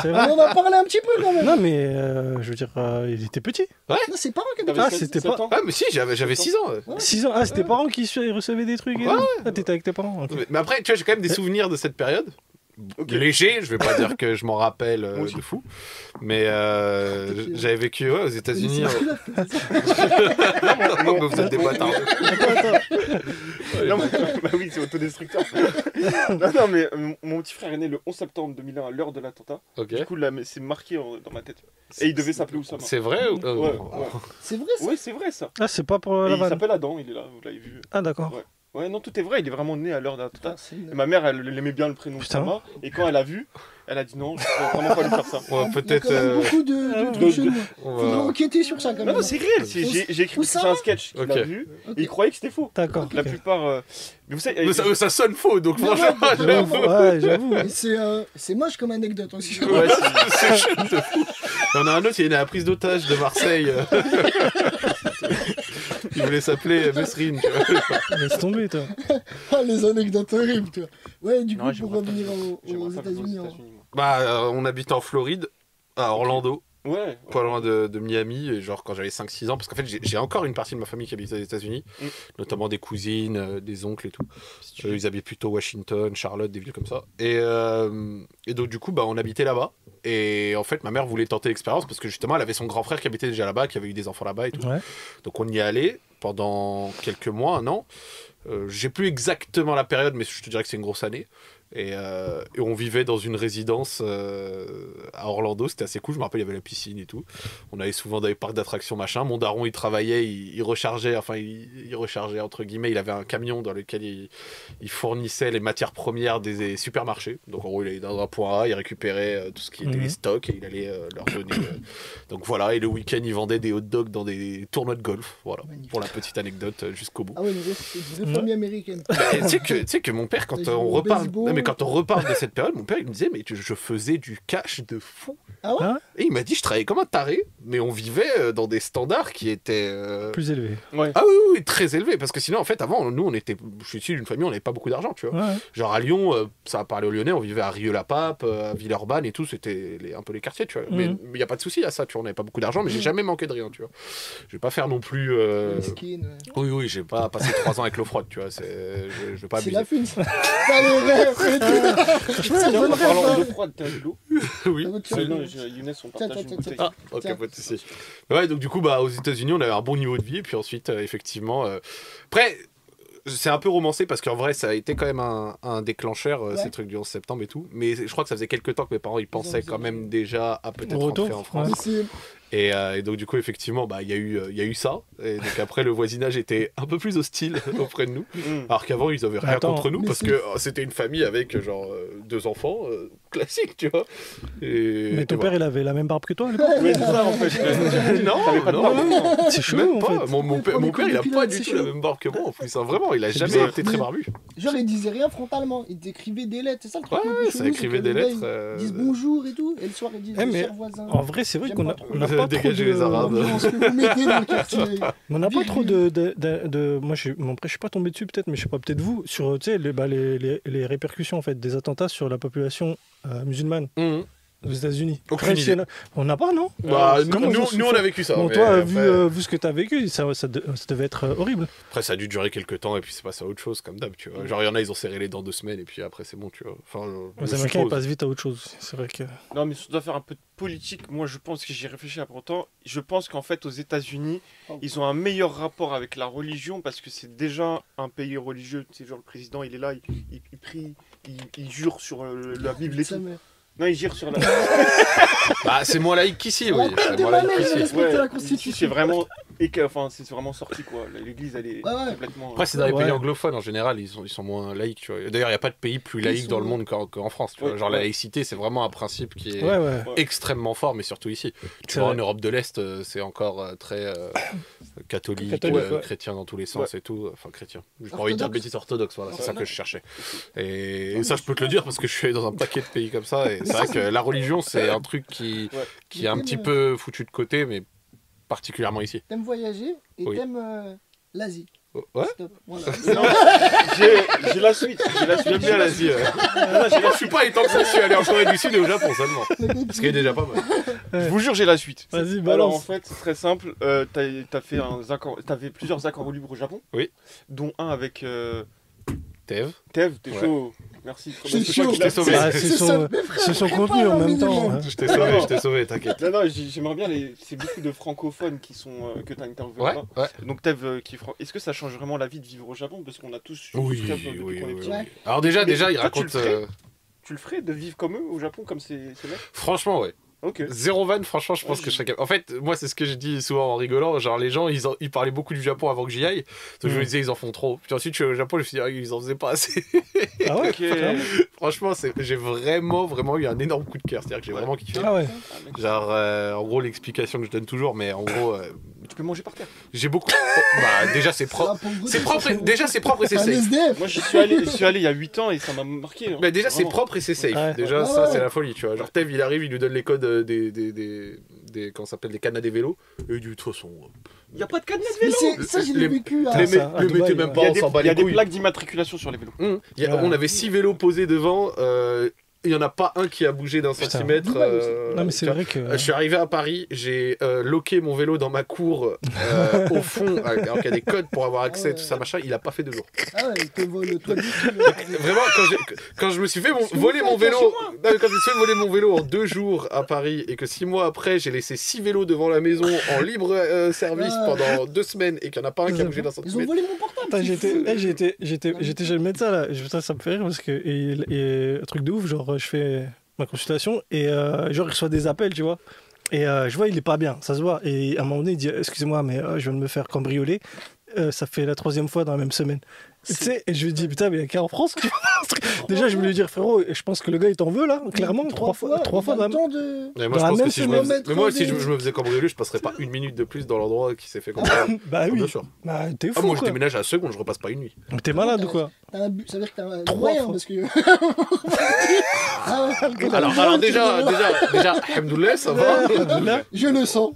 On en a parlé un petit peu quand même. Non, mais je veux dire, il était petit. Ouais. Non, c'est parents qui avaient c'était pas. Ah, mais si, j'avais 6 ans. 6 ans. Ah, c'était tes parents qui recevaient des trucs. Ah, t'étais avec tes parents. Mais après, tu vois, j'ai quand même des souvenirs de cette période. léger, je vais pas dire que je m'en rappelle de fou, mais j'avais vécu aux États-Unis. Non, vous êtes des bâtards. Non, bah oui, c'est autodestructeur. non, mais mon petit frère est né le 11 septembre 2001 à l'heure de l'attentat. Du coup, là, c'est marqué dans ma tête. Et il devait s'appeler Oussama. C'est vrai ou... Ouais. C'est vrai ça? Oui, c'est vrai ça. Ah, c'est pas pour la Il vanne. s'appelle Adam, il est là, vous l'avez vu. Ah, d'accord. Ouais, non, tout est vrai, il est vraiment né à l'heure de l'attentat. Et ma mère, elle aimait bien le prénom Oussama. Et quand elle a vu, elle a dit non, je ne peux vraiment pas lui faire ça. Ouais, peut-être. Il y a quand même beaucoup de trucs chez nous. Faudrait enquêter sur ça quand même. Non, c'est réel, j'ai écrit c'est un sketch qu'il a vu, et il croyait que c'était faux. D'accord. La plupart. Mais vous savez, Mais ça sonne faux, donc franchement, Ouais, j'avoue. C'est moche comme anecdote aussi. ouais, c'est chouette de fou. Il y en a un autre, il est né à la prise d'otage de Marseille. Il voulait s'appeler Mesrine. Laisse tomber, toi. Ah, les anecdotes horribles, toi. Ouais, du coup, Non, pour revenir aux États-Unis. Bah, on habite en Floride, à Orlando. Ouais. Pas loin de Miami, et genre quand j'avais 5-6 ans, parce qu'en fait j'ai encore une partie de ma famille qui habite aux États-Unis, notamment des cousines, des oncles et tout. Ils habitent plutôt Washington, Charlotte, des villes comme ça. Et donc du coup, bah, on habitait là-bas. Et en fait, ma mère voulait tenter l'expérience parce que justement, elle avait son grand frère qui habitait déjà là-bas, qui avait eu des enfants là-bas et tout. Ouais. Donc on y est allé pendant quelques mois, un an. J'ai plus exactement la période, mais je te dirais que c'est une grosse année. Et on vivait dans une résidence à Orlando, c'était assez cool, je me rappelle il y avait la piscine et tout, on allait souvent dans les parcs d'attractions machin, mon daron il travaillait, il rechargeait, enfin il rechargeait entre guillemets, il avait un camion dans lequel il fournissait les matières premières des supermarchés, donc en gros il allait dans un point A, il récupérait tout ce qui était les stocks et il allait leur donner, donc voilà, et le week-end il vendait des hot dogs dans des tournois de golf, voilà. Magnifique. Pour la petite anecdote jusqu'au bout. Ah ouais, mais c'est une famille américaine. Tu sais que mon père quand on reparle... Mais quand on reparle de cette période, mon père il me disait mais je faisais du cash de fou. Ah ouais? Et il m'a dit je travaillais comme un taré, mais on vivait dans des standards qui étaient plus élevés. Ouais. Ah oui, très élevés, parce que sinon en fait avant nous je suis issu d'une famille, on n'avait pas beaucoup d'argent, tu vois. Ouais. Genre à Lyon, ça a parlé aux Lyonnais, on vivait à Rieux-la-Pape, à Villeurbanne et tout, c'était un peu les quartiers, tu vois. Mais il y a pas de souci à ça, tu vois, on n'avait pas beaucoup d'argent, mais j'ai jamais manqué de rien, tu vois. Je vais pas faire non plus. Oui, j'ai pas passé 3 ans avec l'eau froide, tu vois. Je vais pas abuser. C'est la fune, ça. En parlant d'eau froide, t'as de l'eau? Oui. Non, Younes, on partage une bouteille. Ah, ok, pas de souci. Ouais, donc du coup, bah, aux États-Unis, on avait un bon niveau de vie, et puis ensuite, effectivement. Après, c'est un peu romancé parce qu'en vrai, ça a été quand même un déclencheur, ces trucs du 11 septembre et tout. Mais je crois que ça faisait quelques temps que mes parents ils pensaient quand même déjà à peut-être rentrer en France. Ouais. Et donc du coup effectivement bah il y a eu ça et donc après le voisinage était un peu plus hostile auprès de nous alors qu'avant ils avaient rien contre nous parce que c'était une famille avec genre 2 enfants classique tu vois mais ton père il avait la même barbe que toi à l'époque? Oui c'est ça en fait. non c'est chaud en fait. Mon père il a pas du tout la même barbe que moi en plus hein, vraiment il a jamais été très barbu genre il disait rien frontalement il écrivait des lettres c'est ça le truc ouais ça écrivait des lettres ils disent bonjour et tout et le soir ils disent cher voisin en vrai c'est vrai qu'on n'a pas dégager les Arabes. On n'a pas trop de moi je suis pas tombé dessus peut-être mais je sais pas peut-être vous sur tu sais les répercussions en fait des attentats sur la population musulmane aux États-Unis. On n'a pas non? Bah, nous on a vécu ça. Bon toi vu ce que t'as vécu ça devait être horrible. Après ça a dû durer quelques temps et puis c'est passé à autre chose comme d'hab tu vois. Genre il y en a ils ont serré les dents 2 semaines et puis après c'est bon tu vois. Enfin les Américains ils passent vite à autre chose c'est vrai que. Non mais si on doit faire un peu de politique moi je pense que j'y ai réfléchi après longtemps je pense qu'en fait aux États-Unis ils ont un meilleur rapport avec la religion parce que c'est déjà un pays religieux tu sais genre le président il est là il prie il jure sur la Bible et tout. Non, il gire sur la. Bah, c'est moins laïque qu'ici, oui. C'est moins laïque qu'ici. La Constitution. C'est vraiment. Enfin, c'est vraiment sorti, quoi. L'église, elle est complètement. Après, c'est dans les pays anglophones, en général, ils sont moins laïques, tu vois. D'ailleurs, il n'y a pas de pays plus laïque dans le monde qu'en France, tu vois. Genre, la laïcité, c'est vraiment un principe qui est extrêmement fort, mais surtout ici. Tu vois, en Europe de l'Est, c'est encore très catholique, chrétien dans tous les sens et tout. Enfin, chrétien. J'ai pas envie de dire bêtise orthodoxe, voilà, c'est ça que je cherchais. Et ça, je peux te le dire parce que je suis allé dans un paquet de pays comme ça. Et c'est vrai que la religion, c'est un truc qui est un petit peu foutu de côté, mais particulièrement ici. T'aimes voyager et t'aimes l'Asie. Ouais. Stop. Voilà. J'ai la suite. J'aime bien l'Asie. Je suis pas étant que ça, je suis allé en Corée du Sud et au Japon seulement. Ce qui est déjà pas mal. Je vous jure, j'ai la suite. Vas-y, balance. Alors en fait, c'est très simple. T'avais plusieurs accords libres au Japon. Oui. Dont un avec. Tev, t'es chaud. Merci. C'est chaud. Je t'ai sauvé. C'est son contenu en même temps. Je t'ai sauvé, t'inquiète. Non, j'aimerais bien c'est beaucoup de francophones qui sont que t'as interviewé. Ouais. Donc Tev est-ce que ça change vraiment la vie de vivre au Japon parce qu'on a tous Oui. Petits. Alors déjà il toi, raconte tu le ferais de vivre comme eux au Japon comme ces mecs? Franchement ouais. Ok. Zéro van, franchement, je pense que je serais capable. En fait, moi, c'est ce que je dis souvent en rigolant. Genre, les gens, ils parlaient beaucoup du Japon avant que j'y aille. Donc, je me disais, ils en font trop. Puis ensuite, je suis au Japon, je me suis dit, ils en faisaient pas assez. Ah ouais. Franchement, j'ai vraiment eu un énorme coup de cœur. C'est-à-dire que j'ai vraiment kiffé. Ah ouais. Genre, en gros, l'explication que je donne toujours, mais en gros. Tu peux manger par terre. J'ai beaucoup. Bah, déjà, c'est propre. C'est propre. Déjà, c'est propre et c'est safe. SDF. Moi, j'y suis allé il y a 8 ans et ça m'a marqué. Bah, déjà, c'est propre et c'est safe. Ouais. Déjà, ça, c'est la folie, tu vois. Genre, Tev, il arrive, il nous donne les codes des comment ça s'appelle, des cadenas des vélos. Et il dit, de toute façon. Il y a pas de cadenas de Mais vélo. ça, je l'ai vécu. Les mettez même pas, on s'en bat Il y a les des couilles. plaques d'immatriculation sur les vélos. On avait 6 vélos posés devant. Il n'y en a pas un qui a bougé d'un centimètre. Non, mais c'est vrai que. Je suis arrivé à Paris, j'ai loqué mon vélo dans ma cour au fond, alors qu'il y a des codes pour avoir accès, tout ça, machin. Il a pas fait 2 jours. Ah ouais, il te vole toi du Vraiment, quand je me suis fait voler mon vélo, quand je me suis fait voler mon vélo en 2 jours à Paris et que 6 mois après, j'ai laissé 6 vélos devant la maison en libre service pendant 2 semaines et qu'il n'y en a pas un qui a bougé d'un Ils ont centimètre. volé mon portable. J'étais chez le médecin là, ça me fait rire parce que et un truc de ouf, genre je fais ma consultation et genre il reçoit des appels, tu vois. Et je vois il est pas bien, ça se voit. Et à un moment donné il dit excusez-moi mais je viens de me faire cambrioler. Ça fait la 3e fois dans la même semaine. Tu sais, et je lui dis putain mais il y a qu'à en France. Déjà je voulais lui dire frérot, je pense que le gars il t'en veut là, clairement 3 fois dans la Mais moi, je pense que si je me faisais cambrioler, je passerais pas 1 minute de plus dans l'endroit qui s'est fait cambrioler. Bah oui. Bien sûr. Bah t'es fou. Moi, je quoi. déménage à la seconde, je repasse pas une nuit. Mais t'es malade ou quoi? Ça veut dire que t'as un 3 moyen fois. parce que. Alors déjà, alhamdoulilah, ça va. Je le sens.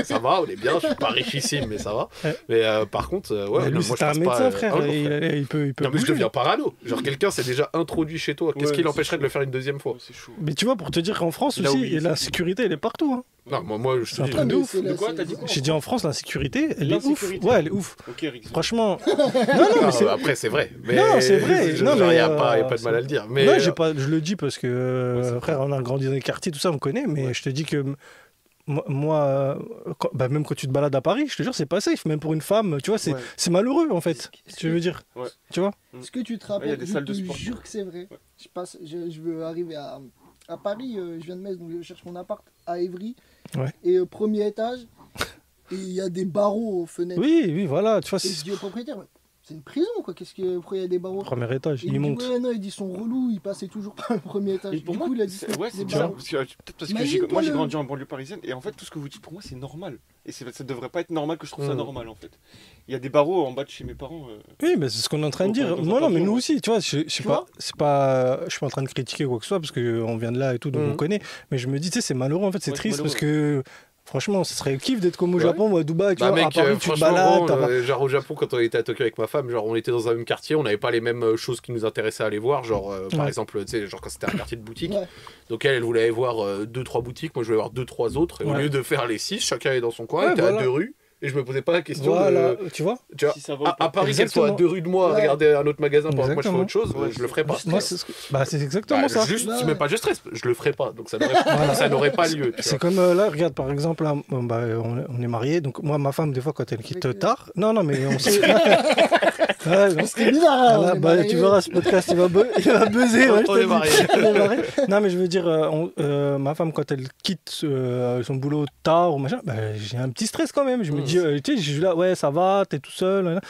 Ça va, on est bien. Je suis pas richissime, mais ça va. Mais par contre, ouais, lui, moi je c'est un passe médecin, pas. frère. Il peut Non, mais je bouger. deviens parano. Genre, quelqu'un s'est déjà introduit chez toi. Qu'est-ce qui l'empêcherait de le faire une 2e fois? C'est chaud. Mais tu vois, pour te dire qu'en France Là où aussi, il- la sécurité, elle est partout. Hein. Non, moi, je te dis. un truc de ouf. De quoi t'as dit quoi? J'ai dit en France, l'insécurité, elle est ouf. L'insécurité. Ouais, elle est ouf. Ok, Rick. Franchement. Après, c'est vrai. Mais Non, c'est vrai. Non, il n'y mais, a pas de mal à le dire. Mais Non, je le dis parce que, frère, on a grandi dans les quartiers, tout ça, on connaît, mais je te dis que moi, même quand tu te balades à Paris, je te jure, c'est pas safe. Même pour une femme, tu vois, c'est malheureux en fait. Tu veux dire. Ouais. Tu vois. Est-ce que tu te Il y a rappelles? des Je salles de te sport. jure que c'est vrai. Je veux arriver à Paris, je viens de Metz, donc je cherche mon appart à Évry. Ouais. Et premier étage, et il y a des barreaux aux fenêtres. Oui, voilà, tu vois. Et je dis au propriétaire, c'est une prison quoi, pourquoi il y a des barreaux? Premier étage, Et il monte. dit, ouais, non, il dit, ils sont relous, ils passaient toujours par le premier étage. Et pour Du moi, coup, il a dit, ouais, c'est des bizarre. barreaux. Peut-être parce que Imagine-toi moi j'ai le- grandi en banlieue parisienne et en fait tout ce que vous dites pour moi c'est normal. Et ça devrait pas être normal que je trouve ça normal en fait. Il y a des barreaux en bas de chez mes parents. Oui, mais c'est ce qu'on est en train de dire. Dans un Non, mais pavillon, nous ouais. aussi, tu vois, je Tu vois suis pas en train de critiquer quoi que ce soit parce qu'on vient de là et tout, donc on connaît. Mais je me dis, tu sais, c'est malheureux en fait, c'est Ouais, c'est triste parce malheureux. que franchement, ce serait le kiff d'être comme au Ouais. Japon ou à Dubaï, tu Bah vois, mec, à Paris, tu te franchement, balades. gros, t'as pas- genre au Japon, quand on était à Tokyo avec ma femme, genre on était dans un même quartier, on n'avait pas les mêmes choses qui nous intéressaient à aller voir, genre par Ouais. exemple, tu sais, genre quand c'était un quartier de boutique, Ouais. donc elle voulait aller voir 2-3 boutiques, moi je voulais voir 2-3 autres, et au Ouais. lieu de faire les 6, chacun est dans son coin, Ouais, il était voilà. à 2 rues, et je me posais pas la question Voilà, de... tu vois. Tu vois, Si ça va ou à pas. Paris, qu'elle soit à Exactement. 2 rues de moi, à Ouais. regarder un autre magasin pendant que moi je fais Exactement. autre chose, Ouais, je le ferais pas. Moi, c'est exactement Bah, ça. juste, Ouais. c'est même pas je stresse, je le ferais pas, donc ça n'aurait pas lieu. Tu C'est vois. comme là, regarde par exemple, là, on est mariés, donc moi, ma femme, des fois, quand elle quitte Avec, tard, non, mais on sait. Ouais, non. C'était bizarre, hein, Ah, on est bah, mariés. tu verras ce podcast, il va buzzer. ouais, je On te est dis. mariés. On est mariés. Non, mais je veux dire, ma femme, quand elle quitte son boulot tard ou machin, bah, j'ai un petit stress quand même. Je me dis, tu sais, je suis là, ouais, ça va, t'es tout seul.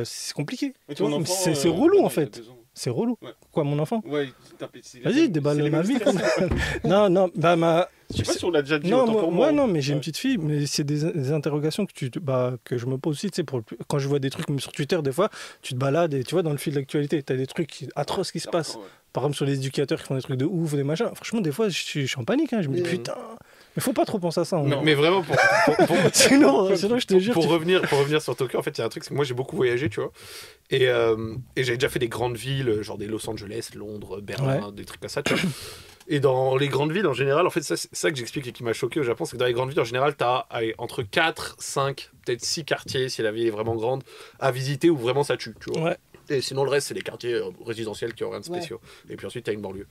C'est compliqué. Et Tu ton vois, enfant, c'est relou il en a fait. 2 ans. C'est relou. Ouais. Quoi, mon enfant? Ouais, Vas-y, déballe les ma mêmes vie. stress. Non, bah, Je sais pas si on l'a déjà dit. non, autant pour moi, moi. non, mais j'ai une Ouais. petite fille, mais c'est des interrogations que je me pose aussi, tu sais, quand je vois des trucs, même sur Twitter, des fois, tu te balades et tu vois, dans le fil de l'actualité, tu as des trucs atroces qui se passent. Ouais. Par exemple, sur les éducateurs qui font des trucs de ouf, des machins. Franchement, des fois, je suis en panique, hein. Je me dis, Mais- putain, mais faut pas trop penser à ça. Non. Mais vraiment, sinon, je te jure. pour revenir sur Tokyo, en fait, il y a un truc, c'est que moi j'ai beaucoup voyagé, tu vois. Et j'avais déjà fait des grandes villes, genre des Los Angeles, Londres, Berlin, des trucs comme ça, tu vois. Et dans les grandes villes, en général, en fait, c'est ça que j'explique et qui m'a choqué au Japon, c'est que dans les grandes villes, en général, t'as entre 4, 5, peut-être 6 quartiers, si la ville est vraiment grande, à visiter où vraiment ça tue, tu vois. Ouais. Et sinon, le reste, c'est les quartiers résidentiels qui n'ont rien de spéciaux. Et puis ensuite, tu as une banlieue.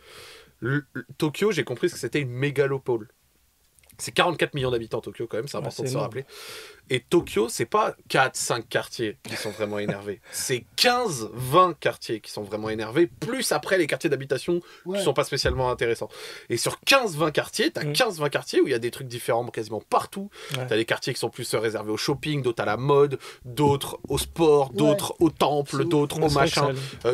Tokyo, j'ai compris que c'était une mégalopole. C'est 44 millions d'habitants, Tokyo, quand même, c'est important de se rappeler. Et Tokyo, c'est pas 4-5 quartiers qui sont vraiment énervés. C'est 15-20 quartiers qui sont vraiment énervés, plus après les quartiers d'habitation qui sont pas spécialement intéressants. Et sur 15-20 quartiers, t'as 15-20 quartiers où il y a des trucs différents quasiment partout. T'as des quartiers qui sont plus réservés au shopping, d'autres à la mode, d'autres au sport, d'autres au temple, d'autres au machin,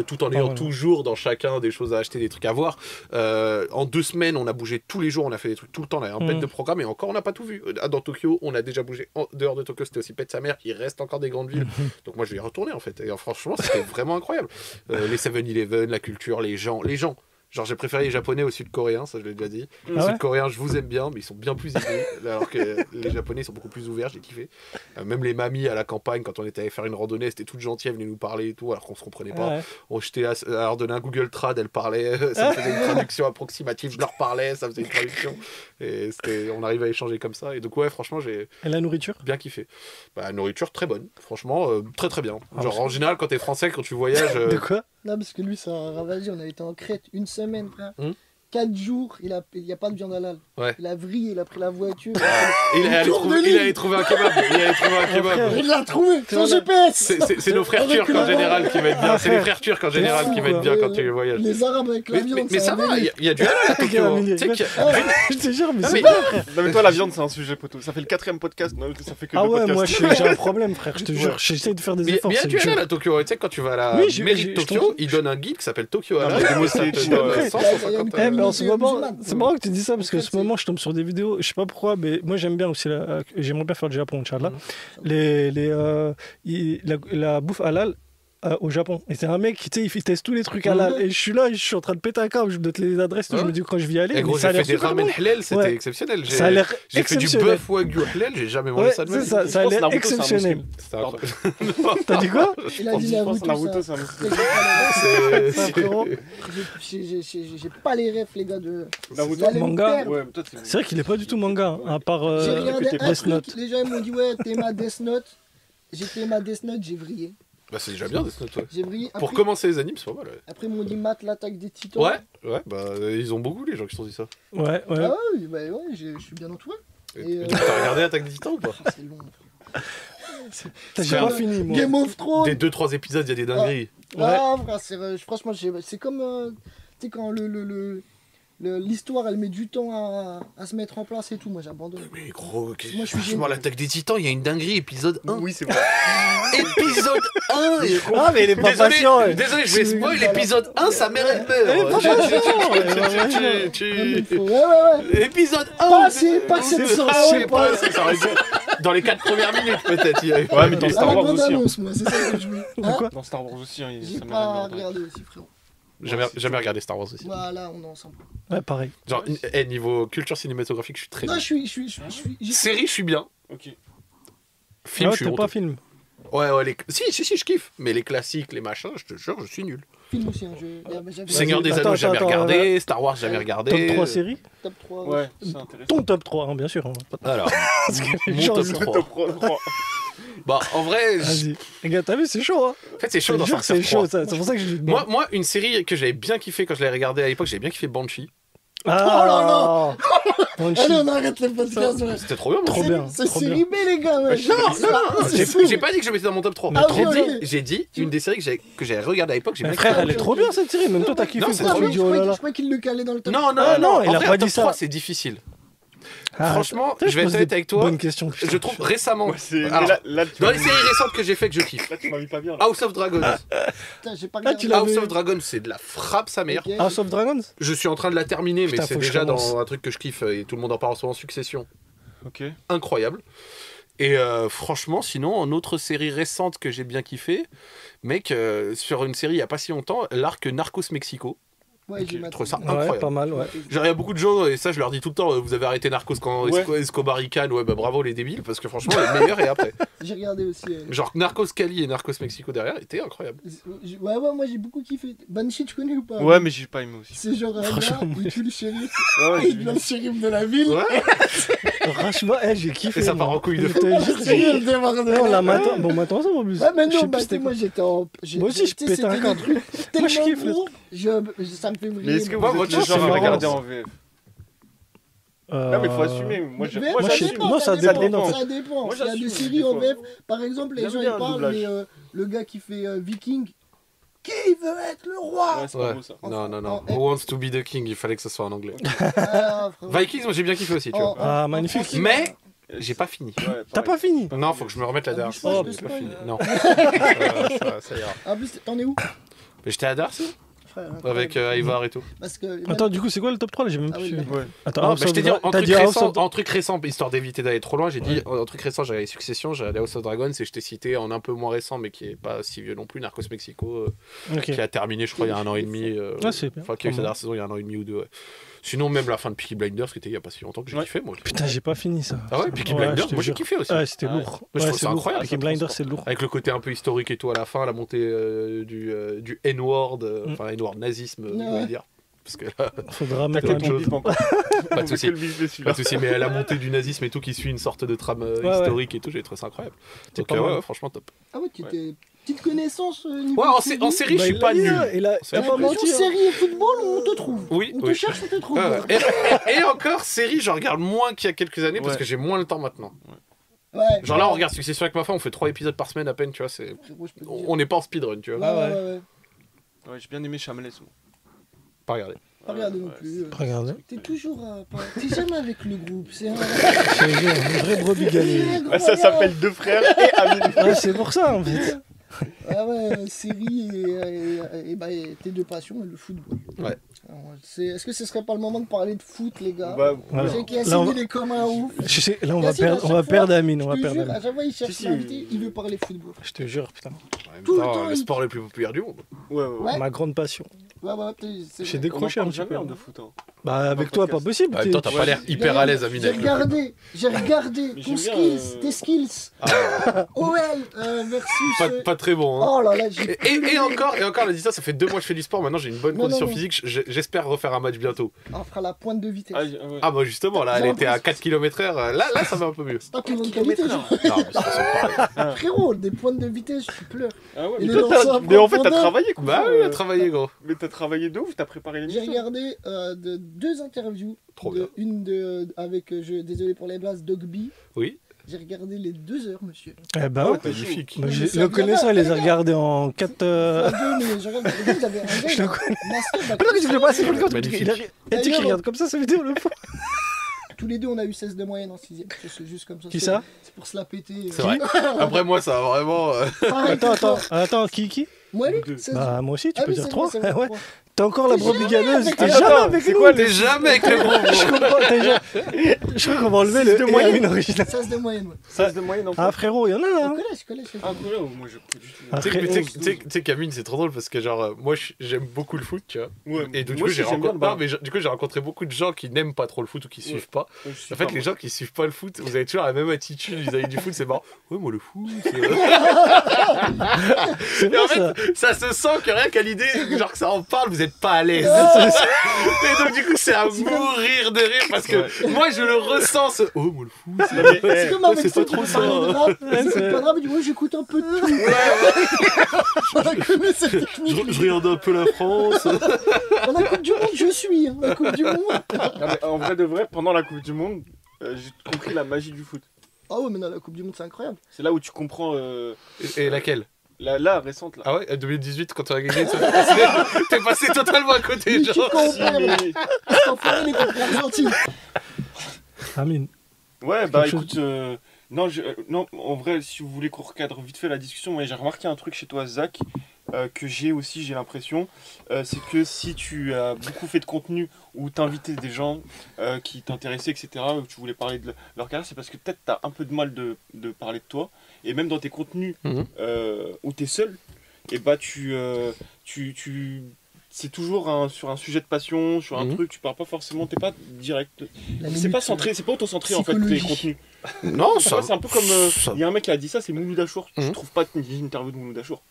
tout en ayant toujours dans chacun des choses à acheter, des trucs à voir. En 2 semaines, on a bougé tous les jours, on a fait des trucs tout le temps, on a un bête de programme, et encore, on n'a pas tout vu. Dans Tokyo, on a déjà bougé en dehors de Tokyo, c'était aussi Pet sa mère, il reste encore des grandes villes. Donc moi je vais y retourner en fait. Et franchement, c'était vraiment incroyable. Les 7-Eleven, la culture, les gens. Genre j'ai préféré les Japonais aux Sud-Coréens, ça je l'ai déjà dit. Les Sud-Coréens, je vous aime bien, mais ils sont bien plus aisés, alors que les Japonais sont beaucoup plus ouverts, j'ai kiffé. Même les mamies à la campagne, quand on était allé faire une randonnée, c'était toutes gentilles, elles venaient nous parler et tout, alors qu'on se comprenait pas. J'étais à leur donner un Google Trad, elles parlaient, ça me faisait une traduction approximative, je leur parlais, ça faisait une traduction. Et on arrive à échanger comme ça. Et donc ouais, franchement, j'ai... Et la nourriture ? Bien kiffé. La nourriture, très bonne. Franchement, très très bien. Genre en général, quand t'es français, quand tu voyages... De quoi ? Non, parce que lui, ça a ravagé. On a été en Crète 1 semaine, frère. 4 jours, il n'y a pas de viande halal. Il a vrillé, il a pris la voiture. Il allait trouver un kebab. Il l'a trouvé, sans GPS. C'est nos frères turcs en général qui mettent bien. C'est les frères turcs en général qui mettent bien quand tu voyages. Les Arabes avec la viande. Mais ça va, il y a du halal à Tokyo. Je te jure, mais c'est non, mais toi, la viande, c'est un sujet, poteau. Ça fait le 4e podcast. Non, ça fait que ah ouais, podcasts. moi j'ai un problème, frère. Je te jure, j'essaie de faire des efforts. Mais il y a du halal à Tokyo. Tu sais, quand tu vas à la mairie de Tokyo, ils donnent un guide qui s'appelle Tokyo Halal. En ce moment, c'est marrant que tu dis ça parce que en ce moment, je tombe sur des vidéos. Je sais pas pourquoi, mais moi j'aime bien aussi. J'aimerais bien faire du Japon, Inch'Allah. La bouffe halal. Au Japon. Et c'est un mec qui, tu sais, il teste tous les trucs halal. Et je suis là, je suis en train de péter un câble. Je me donne les adresses. Je me dis quand je vais y aller. Et gros, j'ai fait des ramen halal, c'était exceptionnel. Ça a l'air J'ai fait du bœuf wagyu halal, j'ai jamais mangé ça de ma vie. Ça a l'air exceptionnel. T'as dit quoi? Il a dit Naruto, c'est un J'ai pas les refs, les gars, de Naruto. Manga. C'est vrai qu'il est pas du tout manga, à part J'ai regardé un Death Note. truc, les gens ils m'ont dit ouais, t'es ma Death Note. J'ai fait ma Death Note, j'ai vrillé. Bah c'est déjà bien Death Note, ouais. J'ai vrillé. Pour commencer les animes, c'est pas mal. Après ils m'ont dit Matt, l'attaque des titans. Ouais, bah ils ont beaucoup les gens qui se sont dit ça. Ah ouais, bah ouais, je suis bien entouré. T'as regardé l'attaque des titans ou pas? C'est long. J'ai pas fini, moi. Game of Thrones. Des 2-3 épisodes, il y a des dingueries. Ah frère, franchement, c'est comme tu sais quand l'histoire elle met du temps à se mettre en place et tout, moi j'abandonne. Mais gros, moi, franchement, l'attaque des titans, il y a une dinguerie, épisode 1. Oui, c'est vrai. Épisode 1 Ah, mais il est pas patient. Désolé, je vais spoil l'épisode 1, sa mère elle meurt. Il est pas Ouais. Épisode 1. Pas 700. Dans les 4 premières minutes, peut-être. Ouais, mais dans Star Wars aussi. Moi, c'est ça que je veux. Dans Star Wars aussi, j'ai pas regardé aussi, frérot. Jamais regardé Star Wars aussi. Voilà, on est ensemble. Ouais, pareil. Genre, niveau culture cinématographique, je suis très. Non, je suis. Série, je suis bien. Ok. Film, je suis pas film. Ouais, si, je kiffe. Mais les classiques, les machins, je te jure, je suis nul. Film aussi, Seigneur des Anneaux, jamais regardé. Star Wars, jamais regardé. Top 3 séries. Top 3. Ouais, c'est intéressant. Ton top 3, bien sûr. Alors, mon top 3. Bah, en vrai. Vas-y. Les gars, t'as vu, c'est chaud, hein. En fait, c'est chaud dans Star Wars. C'est chaud, c'est pour ça que je dis. Moi, une série que j'avais bien kiffé quand je l'avais regardée à l'époque, j'avais bien kiffé Banshee. Ah là Allez, on arrête le podcast. C'était trop bien, trop bien. C'est série B, les gars. Non, j'ai pas dit que je mettais dans mon top 3. J'ai dit une des séries que j'avais regardée à l'époque. Mais frère, elle est trop bien cette série. Même toi, t'as kiffé. Je crois qu'il le calait dans le top 3. Non, il a pas dit ça. C'est difficile. Franchement, je vais être honnête avec toi. Bonne question. Je trouve récemment. Alors, dans les séries récentes que j'ai fait que je kiffe. Là, tu m'as mis pas bien. House of Dragons. J'ai pas regardé. House of Dragons, c'est de la frappe sa mère. House of Dragons. Je suis en train de la terminer, mais c'est déjà commence. dans un truc que je kiffe et tout le monde en parle en ce moment, Succession. Ok. Incroyable. Et franchement, sinon, en autre série récente que j'ai bien kiffé, mec, sur une série il y a pas si longtemps, l'arc Narcos Mexico. Ouais, je trouve ça incroyable. Ouais, pas mal, ouais. Genre, il y a beaucoup de gens, et ça je leur dis tout le temps, vous avez arrêté Narcos quand Escobar y canne, ouais bah bravo les débiles, parce que franchement les meilleurs et après. J'ai regardé aussi. Genre Narcos Cali et Narcos Mexico derrière étaient incroyables. Ouais, moi j'ai beaucoup kiffé. Banshee, tu connais ou pas? Ouais, mais j'ai pas aimé aussi. C'est genre un gars, il tue le shérif, Ouais, il devient le shérif de la ville. Ouais. Franchement, j'ai kiffé. Et ça part en couille de fou. On l'a matin. Bon, matin ensemble en plus. Ouais, mais non, moi j'étais en. Moi aussi, je pétais un câble. Moi je kiffe. Ça me fait vriller. Mais est-ce que vous êtes les gens à regarder en VF? Non, mais il faut assumer. Moi, ça dépend. Ça dépend. Il y a des séries en VF. Par exemple, les gens ils parlent, mais le gars qui fait Viking. Qui veut être le roi? Ouais, c'est pas beau ça. Non. Who wants to be the king? Il fallait que ce soit en anglais. Vikings, moi j'ai bien kiffé aussi, tu vois. Ah, magnifique. Mais j'ai pas fini. T'as pas fini? Non, faut que je me remette la dernière fois. J'ai pas fini. Non. Ça ira. En plus, t'en es où? J'étais à Darcy. Avec Ivar et tout. Attends, du coup, c'est quoi le top 3 là? J'ai même plus suivi. Attends, je t'ai dit en truc récent, histoire d'éviter d'aller trop loin, j'ai dit en truc récent, j'avais Succession, j'avais House of Dragons et je t'ai cité en un peu moins récent, mais qui est pas si vieux non plus, Narcos Mexico, qui a terminé, je crois, il y a 1 an et demi. Enfin, qui a eu sa dernière saison il y a 1 an et demi ou 2. Ouais. Sinon, même la fin de Peaky Blinders, qui était il y a pas si longtemps que j'ai kiffé, moi. Putain, j'ai pas fini ça. Ah ouais, Peaky Blinders, moi j'ai kiffé aussi. Ouais, c'était lourd. Je trouve ça incroyable. Peaky Blinders, c'est lourd. Avec le côté un peu historique et tout à la fin, la montée du N-word, enfin N-word nazisme, on va dire. Parce que là, faudra mettre un chose. Pas de soucis. Pas de soucis, mais la montée du nazisme et tout qui suit une sorte de trame historique et tout, j'ai trouvé ça incroyable. Donc ouais, franchement top. Ah ouais, tu t'es petite connaissance ouais, en série, je suis pas nul. T'as pas menti. Série et football, on te trouve. Oui. On te cherche, on te trouve. Et encore, série, je regarde moins qu'il y a quelques années parce que j'ai moins le temps maintenant. Ouais. Genre là, on regarde Succession avec ma femme, on fait 3 épisodes par semaine à peine, tu vois. On n'est pas en speedrun, tu vois. Ouais, j'ai bien aimé Shameless. Pas regardé. Pas regardé non plus. Pas regardé. T'es toujours. T'es jamais avec le groupe. C'est un une vraie brebis galée. Ça s'appelle Deux frères et Amine. Ouais, c'est pour ça en fait. Ah ouais, série et tes deux passions, le football. Ouais. Est-ce que ce serait pas le moment de parler de foot, les gars? Voilà. Je sais qu'Yacine, il est comme un ouf. Je sais, là, on va perdre Amine. On va perdre Amine. À chaque fois, il cherche l'invité, il veut parler football. Je te jure, putain. Tout le temps, le sport le plus populaire du monde. Ouais. Ma grande passion. J'ai décroché un petit peu. De foot, hein. Bah, avec toi, pas possible. Toi, t'as pas l'air hyper à l'aise, Amine. J'ai regardé tes skills. OL versus. Pas très bon. Oh là là, et encore, la distance, ça fait 2 mois que je fais du sport. Maintenant, j'ai une bonne condition physique. J'espère refaire un match bientôt. On fera la pointe de vitesse. Ah, bah justement, là, elle était à 4 km/h. Là, ça va un peu mieux. C'est pas plus de qualité. Frérot, des pointes de vitesse, je pleure. Ah ouais, mais en fait, t'as travaillé quoi. Bah oui, t'as travaillé, gros. Mais t'as travaillé de ouf, t'as préparé l'émission. J'ai regardé 2 interviews. Trop bien. Une avec, désolé pour les blagues, Dogby. Oui. J'ai regardé les 2 heures, monsieur. Eh ben, magnifique. Le connaissant, il les a regardés en 4. Je le connais. Et tu regardes comme ça vidéo le fond. Tous les deux, on a eu 16 de moyenne en 6ème. C'est juste comme ça. Qui ça? C'est pour se la péter. C'est vrai. Après, moi, ça a vraiment. Attends, qui? Moi, lui? Bah, moi aussi, tu peux dire 3. Ouais. T'as encore la brebis galeuse. T'es jamais avec nous. T'es jamais avec le gros. Je crois qu'on va enlever le moyenne original. 16 de moyenne, ouais. 16 de moyenne, en fait. Ah, frérot, il y en a là. Au collège. Ah, moi, je peux du tout. Tu sais, Camille, c'est trop drôle parce que, genre, moi, j'aime beaucoup le foot, tu vois. Ouais. Et du coup, j'ai rencontré beaucoup de gens qui n'aiment pas trop le foot ou qui suivent pas. En fait, les gens qui suivent pas le foot, vous avez toujours la même attitude vis-à-vis du foot, c'est marrant. Ouais, moi, le foot, c'est vrai, en fait, ça se sent que rien qu'à l'idée, genre que ça en parle, vous êtes pas à l'aise. Et donc, du coup, c'est à mourir de rire parce que moi, je le ressens. Oh, moi, le foot, c'est comme avec c'est pas trop ça. C'est pas grave, moi, j'écoute un peu de tout. Je connais cette technique. Je regarde un peu la France. Dans la Coupe du Monde, je suis. La Coupe du Monde. En vrai de vrai, pendant la Coupe du Monde, j'ai compris la magie du foot. Ah ouais, mais dans la Coupe du Monde, c'est incroyable. C'est là où tu comprends. Et laquelle? La récente là. Ah ouais, 2018 quand tu as gagné, t'es passé totalement à côté, mais genre. Il était pour l'Argentine. Amine. Ouais, bah écoute, non, en vrai, si vous voulez qu'on recadre vite fait la discussion, moi j'ai remarqué un truc chez toi, Zach, que j'ai l'impression, c'est que si tu as beaucoup fait de contenu où t'invitais des gens qui t'intéressaient, etc., où tu voulais parler de leur carrière, c'est parce que peut-être t'as un peu de mal de parler de toi, et même dans tes contenus où t'es seul, et bah c'est toujours sur un sujet de passion, sur un truc, tu parles pas forcément, t'es pas direct. C'est pas centré, c'est pas auto-centré en fait tes contenus. Non, ça. C'est un peu comme. Il y a un mec qui a dit ça, c'est Mouloud Achour. Je trouve pas une interview de Mouloud Achour.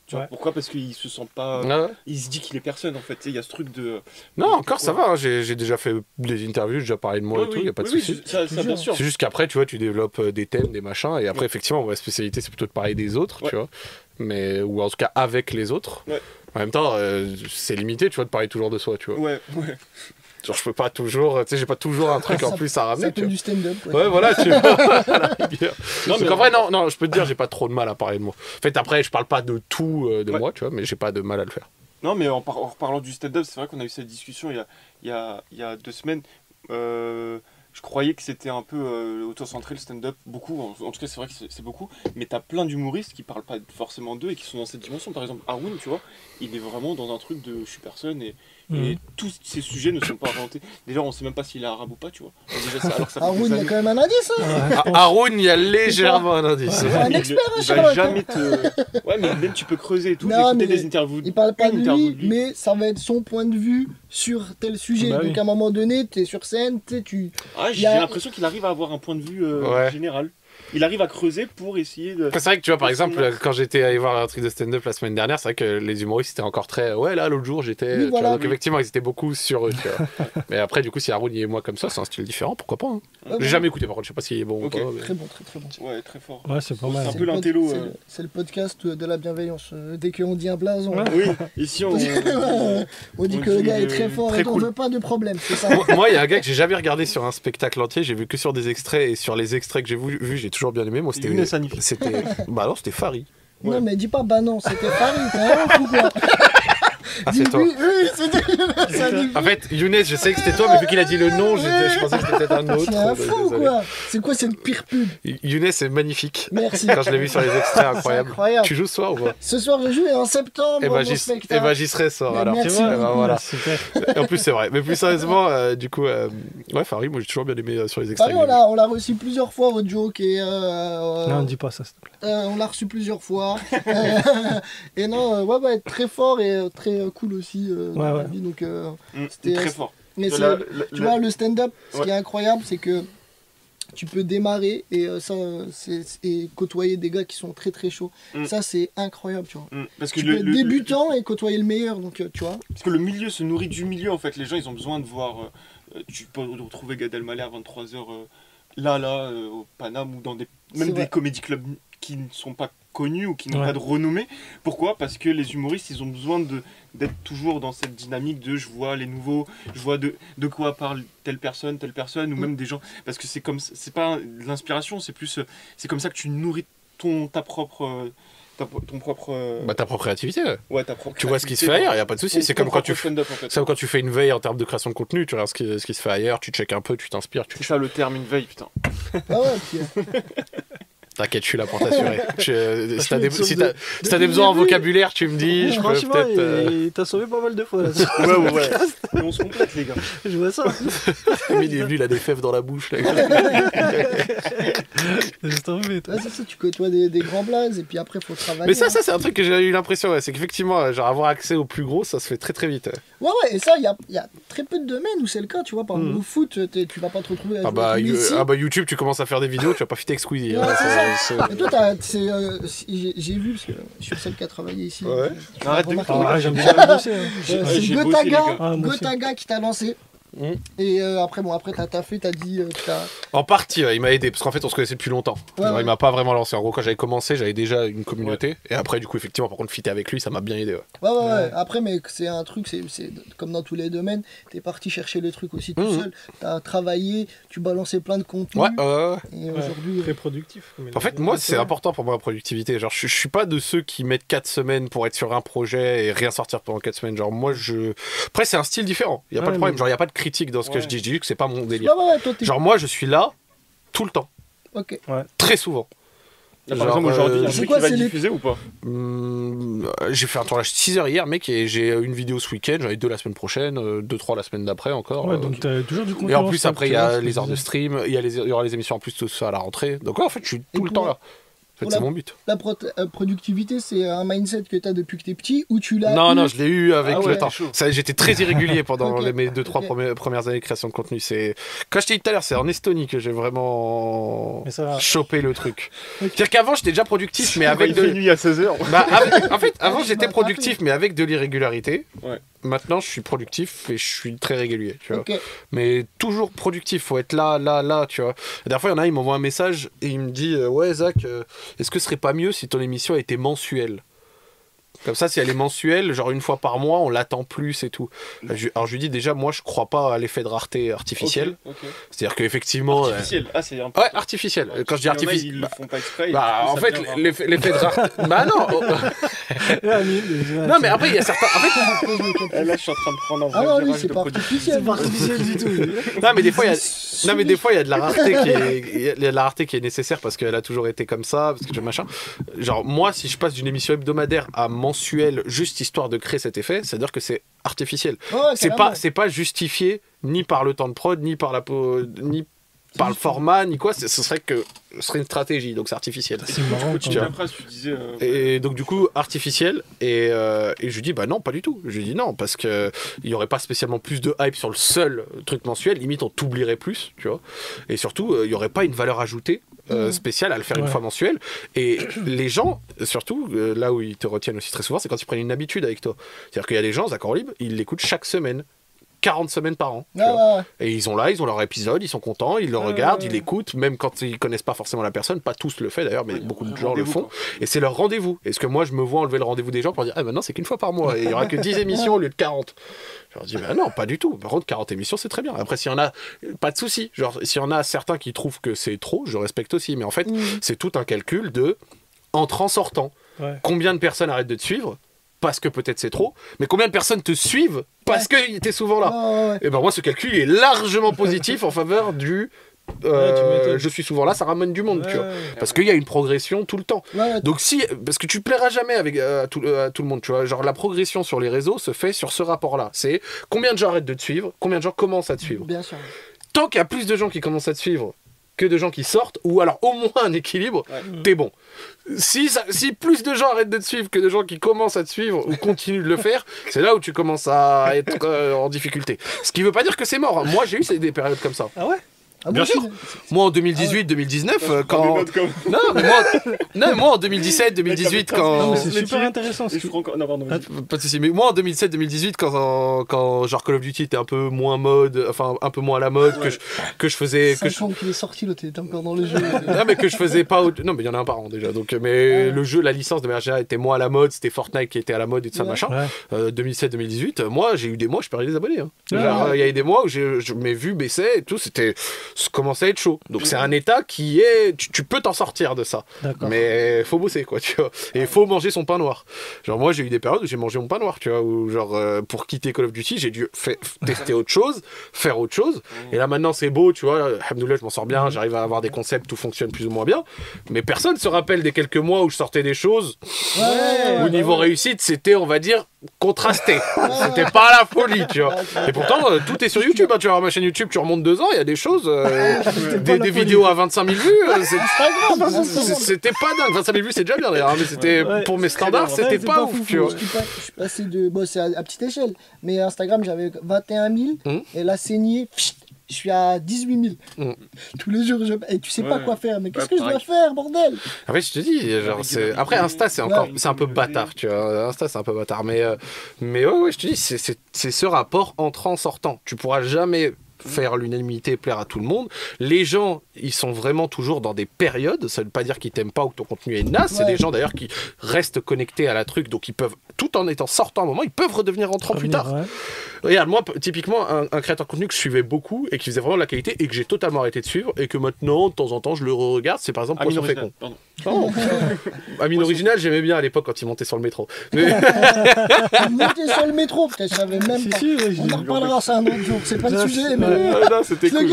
Tu vois, pourquoi? Parce qu'il se sent pas. Il se dit qu'il est personne en fait. Il y a ce truc de. Non, encore ça va. Hein. J'ai déjà fait des interviews, j'ai déjà parlé de moi et tout. Il n'y a pas de souci. Ça, bien sûr. C'est juste qu'après, tu vois, tu développes des thèmes, des machins. Et après, effectivement, ma spécialité, c'est plutôt de parler des autres, tu vois. Mais, ou en tout cas avec les autres. En même temps, c'est limité, tu vois, de parler toujours de soi, tu vois. Genre, je peux pas toujours, tu sais, j'ai pas toujours un truc en plus à ramener. Ça fait du stand-up. Ouais, voilà, tu vois. Non, mais en vrai, non, je peux te dire, j'ai pas trop de mal à parler de moi. En fait, après, je parle pas de tout de moi, tu vois, mais j'ai pas de mal à le faire. Non, mais en reparlant du stand-up, c'est vrai qu'on a eu cette discussion il y a 2 semaines. Je croyais que c'était un peu auto-centré le stand-up, beaucoup, en tout cas c'est vrai que c'est beaucoup, mais t'as plein d'humoristes qui parlent pas forcément d'eux et qui sont dans cette dimension. Par exemple, Haroun, tu vois, il est vraiment dans un truc de je suis personne et tous ces sujets ne sont pas inventés. Déjà, on sait même pas s'il est arabe ou pas, tu vois. Déjà, Haroun, il y a quand même un indice, hein. Haroun, il y a légèrement un indice. Un expert, il va jamais te. Ouais, mais même tu peux creuser et tout. Non, écouter des interviews. Il parle pas de lui, mais ça va être son point de vue sur tel sujet. Bah, donc à un moment donné, t'es sur scène, tu. J'ai l'impression qu'il arrive à avoir un point de vue général. Il arrive à creuser pour essayer de. C'est vrai que tu vois, par exemple, quand j'étais allé voir un truc de stand-up la semaine dernière, c'est vrai que les humoristes étaient encore très. Ouais, là, l'autre jour, j'étais. Oui, voilà, donc, effectivement, ils étaient beaucoup sur eux, tu vois. Mais après, du coup, si Haroun et moi comme ça, c'est un style différent, pourquoi pas. Hein. J'ai jamais écouté, par contre, je sais pas s'il est bon ou pas. Mais... Très bon, très bon. Ouais, très fort. Ouais, c'est pas mal. C'est un peu l'intello. C'est le podcast de la bienveillance. Dès qu'on dit un blason. Oui, ici on. On dit que le gars est très fort et qu'on veut pas de problème, c'est ça. Moi, il y a un gars que j'ai jamais regardé sur un spectacle entier, j'ai vu que sur des extraits, et sur les extraits que j'ai vu, j'ai toujours bien aimé. Moi, c'était. Bah non, c'était Fari. Non, mais dis pas bah non, c'était Fari, t'es un fou quoi. Ah, c'est toi. Oui, c'était. En fait, Younes, je sais que c'était toi, mais vu qu'il a dit le nom, je pensais que c'était peut-être un autre. C'est un fou quoi. C'est quoi cette pire pub? Younes est magnifique. Merci. Quand je l'ai vu sur les extraits, incroyable. Tu joues ce soir ou pas? Ce soir, je joue et en septembre. Et bah, j'y serai ce soir alors. Merci. Voilà. Et en plus, c'est vrai. Mais plus sérieusement, du coup, ouais, Fari, moi j'ai toujours bien aimé sur les extraits. On l'a reçu plusieurs fois, votre joke. Et, non, dis pas ça, s'il te plaît. On l'a reçu plusieurs fois. Et non, ouais, très fort et très cool aussi. Vie, donc, c'était très fort. Mais tu vois, le stand-up, ce qui est incroyable, c'est que tu peux démarrer et côtoyer des gars qui sont très très chauds. Ça, c'est incroyable, tu vois. Parce que tu peux être débutant et côtoyer le meilleur, donc tu vois. Parce que le milieu se nourrit du milieu, en fait. Les gens, ils ont besoin de voir. Tu peux retrouver Gad Elmaleh à 23h là, au Paname ou dans des comédie clubs qui ne sont pas connus ou qui n'ont pas de renommée. Pourquoi? Parce que les humoristes, ils ont besoin d'être toujours dans cette dynamique de je vois les nouveaux, je vois de quoi parle telle personne, ou même des gens. Parce que c'est pas de l'inspiration, c'est comme ça que tu nourris ta propre créativité. Ouais, ta propre. Tu vois ce qui se fait ailleurs, il n'y a pas de souci. C'est comme quand tu fais une veille en termes de création de contenu, tu regardes ce qui se fait ailleurs, tu checkes un peu, tu t'inspires. C'est ça le terme, une veille, putain. Ah ouais, T'inquiète, je suis là pour t'assurer. Si t'as des besoins en vocabulaire, tu me dis. Je peux peut-être. T'as sauvé pas mal de fois là. Ouais. Et on se complète, les gars. Je vois ça. Mais il est venu, il a des fèves dans la bouche. Là. C'est ça, tu côtoies des grands blazes et puis après, faut travailler. Mais ça, c'est un truc que j'ai eu l'impression, c'est qu'effectivement, genre avoir accès au plus gros, ça se fait très très vite. Ouais, et ça, il y a très peu de domaines où c'est le cas, tu vois. Par exemple, au foot, tu vas pas te retrouver à YouTube, tu commences à faire des vidéos, tu vas pas fitter avec Squeezie. Et toi, j'ai vu, parce que je suis le seul qui a travaillé ici. Ouais. Arrête de j'aime bien bosser. C'est Gotaga qui t'a lancé. Et après, t'as fait, t'as dit. En partie, il m'a aidé parce qu'en fait, on se connaissait depuis longtemps. Il m'a pas vraiment lancé. En gros, quand j'avais commencé, j'avais déjà une communauté. Et après, du coup, effectivement, par contre, fitter avec lui, ça m'a bien aidé. Ouais. Après, mais c'est un truc, c'est comme dans tous les domaines. T'es parti chercher le truc aussi tout seul. T'as travaillé, tu balançais plein de contenu. Et aujourd'hui. Très productif. En fait, moi, c'est important pour moi la productivité. Genre, je suis pas de ceux qui mettent 4 semaines pour être sur un projet et rien sortir pendant 4 semaines. Genre, moi, après, c'est un style différent. Il y a pas de problème. Genre, il y a pas de critique dans ce que je dis. Je dis que c'est pas mon délire. Genre, moi, je suis là tout le temps. Ok. Très souvent. Par exemple, aujourd'hui, il y a un truc qui va diffuser ou pas? J'ai fait un tournage 6h hier, mec, et j'ai une vidéo ce week-end, j'en ai 2 la semaine prochaine, 2-3 la semaine d'après encore. Ouais, donc t'as toujours du contenu. Et en plus, après, il y a les heures de stream, il y aura les émissions en plus, tout ça à la rentrée. Donc, ouais, en fait, je suis tout le temps là. c'est mon but. La productivité, c'est un mindset que tu as depuis que tu es petit ou tu l'as Non, je l'ai eu avec le temps. J'étais très irrégulier pendant mes 2-3 premières années de création de contenu. Quand je t'ai dit tout à l'heure, c'est en Estonie que j'ai vraiment chopé le truc. C'est-à-dire qu'avant, j'étais déjà productif, mais avec de... Il fait nuit à 16h. En fait, avant, j'étais productif, mais avec de l'irrégularité. Ouais. Maintenant, je suis productif et je suis très régulier, tu vois. Mais toujours productif, faut être là, tu vois. La dernière fois, il y en a un, il m'envoie un message et il me dit ouais, Zach, est-ce que ce serait pas mieux si ton émission était mensuelle ? Comme ça, si elle est mensuelle, genre une fois par mois, on l'attend plus et tout. Alors je lui dis déjà, moi je crois pas à l'effet de rareté artificiel. C'est-à-dire qu'effectivement. Artificiel, c'est un peu. Ouais, artificiel. Quand je dis artificiel. Ils le font pas exprès. En fait, l'effet de rareté. Non Non, mais après, il y a certains. En fait. Là, je suis en train de prendre un vrai. Ah non, c'est pas artificiel. C'est pas artificiel du tout. Non, mais des fois, il y a de la rareté qui est nécessaire parce qu'elle a toujours été comme ça, parce que machin. Genre, moi, si je passe d'une émission hebdomadaire à mensuel juste histoire de créer cet effet, c'est-à-dire que c'est artificiel. C'est pas justifié ni par le temps de prod, ni par le format, ni quoi. Ce serait une stratégie, donc c'est artificiel. C'est marrant. Tu disais. Et donc du coup artificiel et je lui dis bah non, pas du tout. Je lui dis non parce que il y aurait pas spécialement plus de hype sur le seul truc mensuel. Limite on t'oublierait plus, tu vois. Et surtout il y aurait pas une valeur ajoutée spécial à le faire une fois mensuel, et les gens surtout là où ils te retiennent aussi très souvent, c'est quand ils prennent une habitude avec toi. C'est-à-dire qu'il y a des gens, Zach en libre, ils l'écoutent chaque semaine, 40 semaines par an, et ils ont leur épisode, ils sont contents, ils le regardent, ils l'écoutent, même quand ils connaissent pas forcément la personne, pas tous le font d'ailleurs, mais beaucoup de gens le font, et c'est leur rendez-vous. Est-ce que moi je me vois enlever le rendez-vous des gens pour dire maintenant c'est qu'une fois par mois et il y aura que 10 émissions au lieu de 40? Je leur dis non, pas du tout. Par contre 40 émissions c'est très bien. Après s'il y en a, pas de souci, genre s'il y en a certains qui trouvent que c'est trop, je respecte aussi, mais en fait c'est tout un calcul de entrant-sortant. Combien de personnes arrêtent de te suivre parce que peut-être c'est trop, mais combien de personnes te suivent parce que t'es souvent là. Et ben moi ce calcul est largement positif en faveur du je suis souvent là, ça ramène du monde, tu vois, parce qu'il y a une progression tout le temps. Donc parce que tu plairas jamais avec à tout le monde, tu vois, genre la progression sur les réseaux se fait sur ce rapport-là. C'est combien de gens arrêtent de te suivre, combien de gens commencent à te suivre. Bien sûr. Tant qu'il y a plus de gens qui commencent à te suivre que de gens qui sortent, ou alors au moins un équilibre, t'es bon. Si plus de gens arrêtent de te suivre que de gens qui commencent à te suivre ou continuent de le faire, c'est là où tu commences à être en difficulté. Ce qui veut pas dire que c'est mort. Moi, j'ai eu des périodes comme ça. Ah ouais? Bien sûr. Moi en 2018-2019 quand moi en 2017-2018 quand c'est super intéressant. Pas de souci. Mais moi en 2017-2018 quand genre Call of Duty était un peu moins mode, enfin un peu moins à la mode, que je faisais 5 ans qu'il est sorti, là t'étais encore dans le jeu. Non mais que je faisais pas non mais il y en a un par an déjà, donc mais le jeu, la licence de MRGA était moins à la mode, c'était Fortnite qui était à la mode et tout ça machin. 2017-2018 moi j'ai eu des mois je perdais des abonnés, hein. Genre il y a eu des mois où mes vues baissaient et tout, ça commençait à être chaud. Donc c'est un état qui est... Tu peux t'en sortir de ça. Mais faut bosser, quoi, tu vois. Et il faut manger son pain noir. Genre moi, j'ai eu des périodes où j'ai mangé mon pain noir, tu vois, où genre pour quitter Call of Duty, j'ai dû tester autre chose, faire autre chose. Et là maintenant, c'est beau, tu vois, alhamdoulilah, je m'en sors bien, j'arrive à avoir des concepts, tout fonctionne plus ou moins bien. Mais personne se rappelle des quelques mois où je sortais des choses où niveau réussite, c'était, on va dire, contrasté. C'était pas la folie, tu vois. Et pourtant, tout est sur YouTube, hein. Tu vas voir ma chaîne YouTube, tu remontes 2 ans, il y a des choses... des vidéos à 25 000 vues, c'était pas dingue. 25 000 vues, c'est déjà bien d'ailleurs, mais c'était pour mes standards, c'était pas ouf. Tu vois. Je suis passé de. Bon, c'est à petite échelle, mais Instagram, j'avais 21 000, et là, saigné, je suis à 18 000. Tous les jours, et tu sais pas quoi faire, mais qu'est-ce que je dois faire, bordel? En fait, je te dis, genre, après, Insta, c'est un peu bâtard, tu vois. Insta, c'est un peu bâtard, mais ouais, je te dis, c'est ce rapport entrant-sortant. Tu pourras jamais faire l'unanimité, plaire à tout le monde. Les gens, ils sont vraiment toujours dans des périodes. Ça veut pas dire qu'ils t'aiment pas ou que ton contenu est naze. C'est des gens d'ailleurs qui restent connectés à la truc, donc ils peuvent, tout en étant sortant un moment, ils peuvent redevenir entrants plus tard. Regarde, moi, typiquement, un créateur de contenu que je suivais beaucoup et qui faisait vraiment de la qualité et que j'ai totalement arrêté de suivre et que maintenant, de temps en temps, je le regarde, c'est par exemple Poisson Fécond. Amine Original, j'aimais bien à l'époque quand il montait sur le métro. Il montait sur le métro, peut-être, je savais même pas. On en reparlera ça un autre jour, c'est pas le sujet, mais... Non, c'était cool.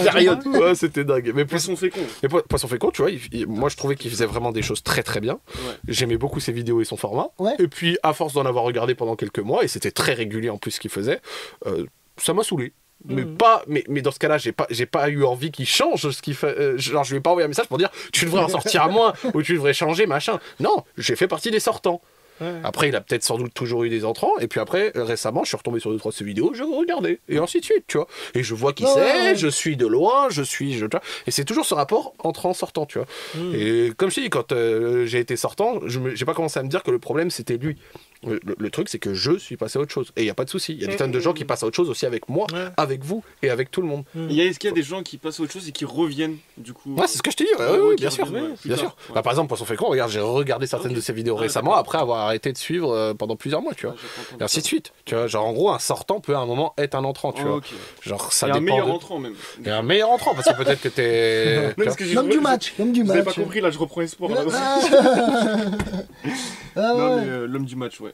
Sérieux, c'était dingue. Mais Poisson Fécond. Poisson Fécond, tu vois, moi je trouvais qu'il faisait vraiment des choses très très bien. J'aimais beaucoup ses vidéos et son format. Et puis, à force d'en avoir regardé pendant quelques mois, et c'était très régulier en plus ce qu'il faisait, ça m'a saoulé. mais dans ce cas-là, j'ai pas eu envie qu'il change ce qu'il fait. Genre, je lui ai pas envoyé un message pour dire tu devrais en sortir moins ou tu devrais changer, machin. Non, j'ai fait partie des sortants. Ouais. Après, il a peut-être sans doute toujours eu des entrants. Et puis après, récemment, je suis retombé sur 2-3 de ses vidéos, je regardais. Et ainsi de suite, tu vois. Et je vois qui c'est, je suis de loin, et c'est toujours ce rapport entrant-sortant, tu vois. Et comme je t'ai dit, quand j'ai été sortant, j'ai pas commencé à me dire que le problème, c'était lui. Le truc, c'est que je suis passé à autre chose. Et il n'y a pas de souci. Il y a des tonnes de gens qui passent à autre chose aussi avec moi, avec vous et avec tout le monde. Est-ce qu'il y a des gens qui passent à autre chose et qui reviennent, du coup Ouais, c'est ce que je t'ai dit. Oui, bien sûr. Bien sûr. Ouais. Bah, par exemple, Poisson Fécond, regarde, j'ai regardé certaines de ses vidéos récemment après avoir arrêté de suivre pendant plusieurs mois, tu vois. Et ainsi de suite. Tu vois, genre, en gros, un sortant peut à un moment être un entrant, tu vois. Genre, ça dépend. Un meilleur entrant, même. Et un meilleur entrant, parce que peut-être que t'es. L'homme du match. Vous n'avez pas compris, là, je reprends espoir. Non, mais l'homme du match, ouais.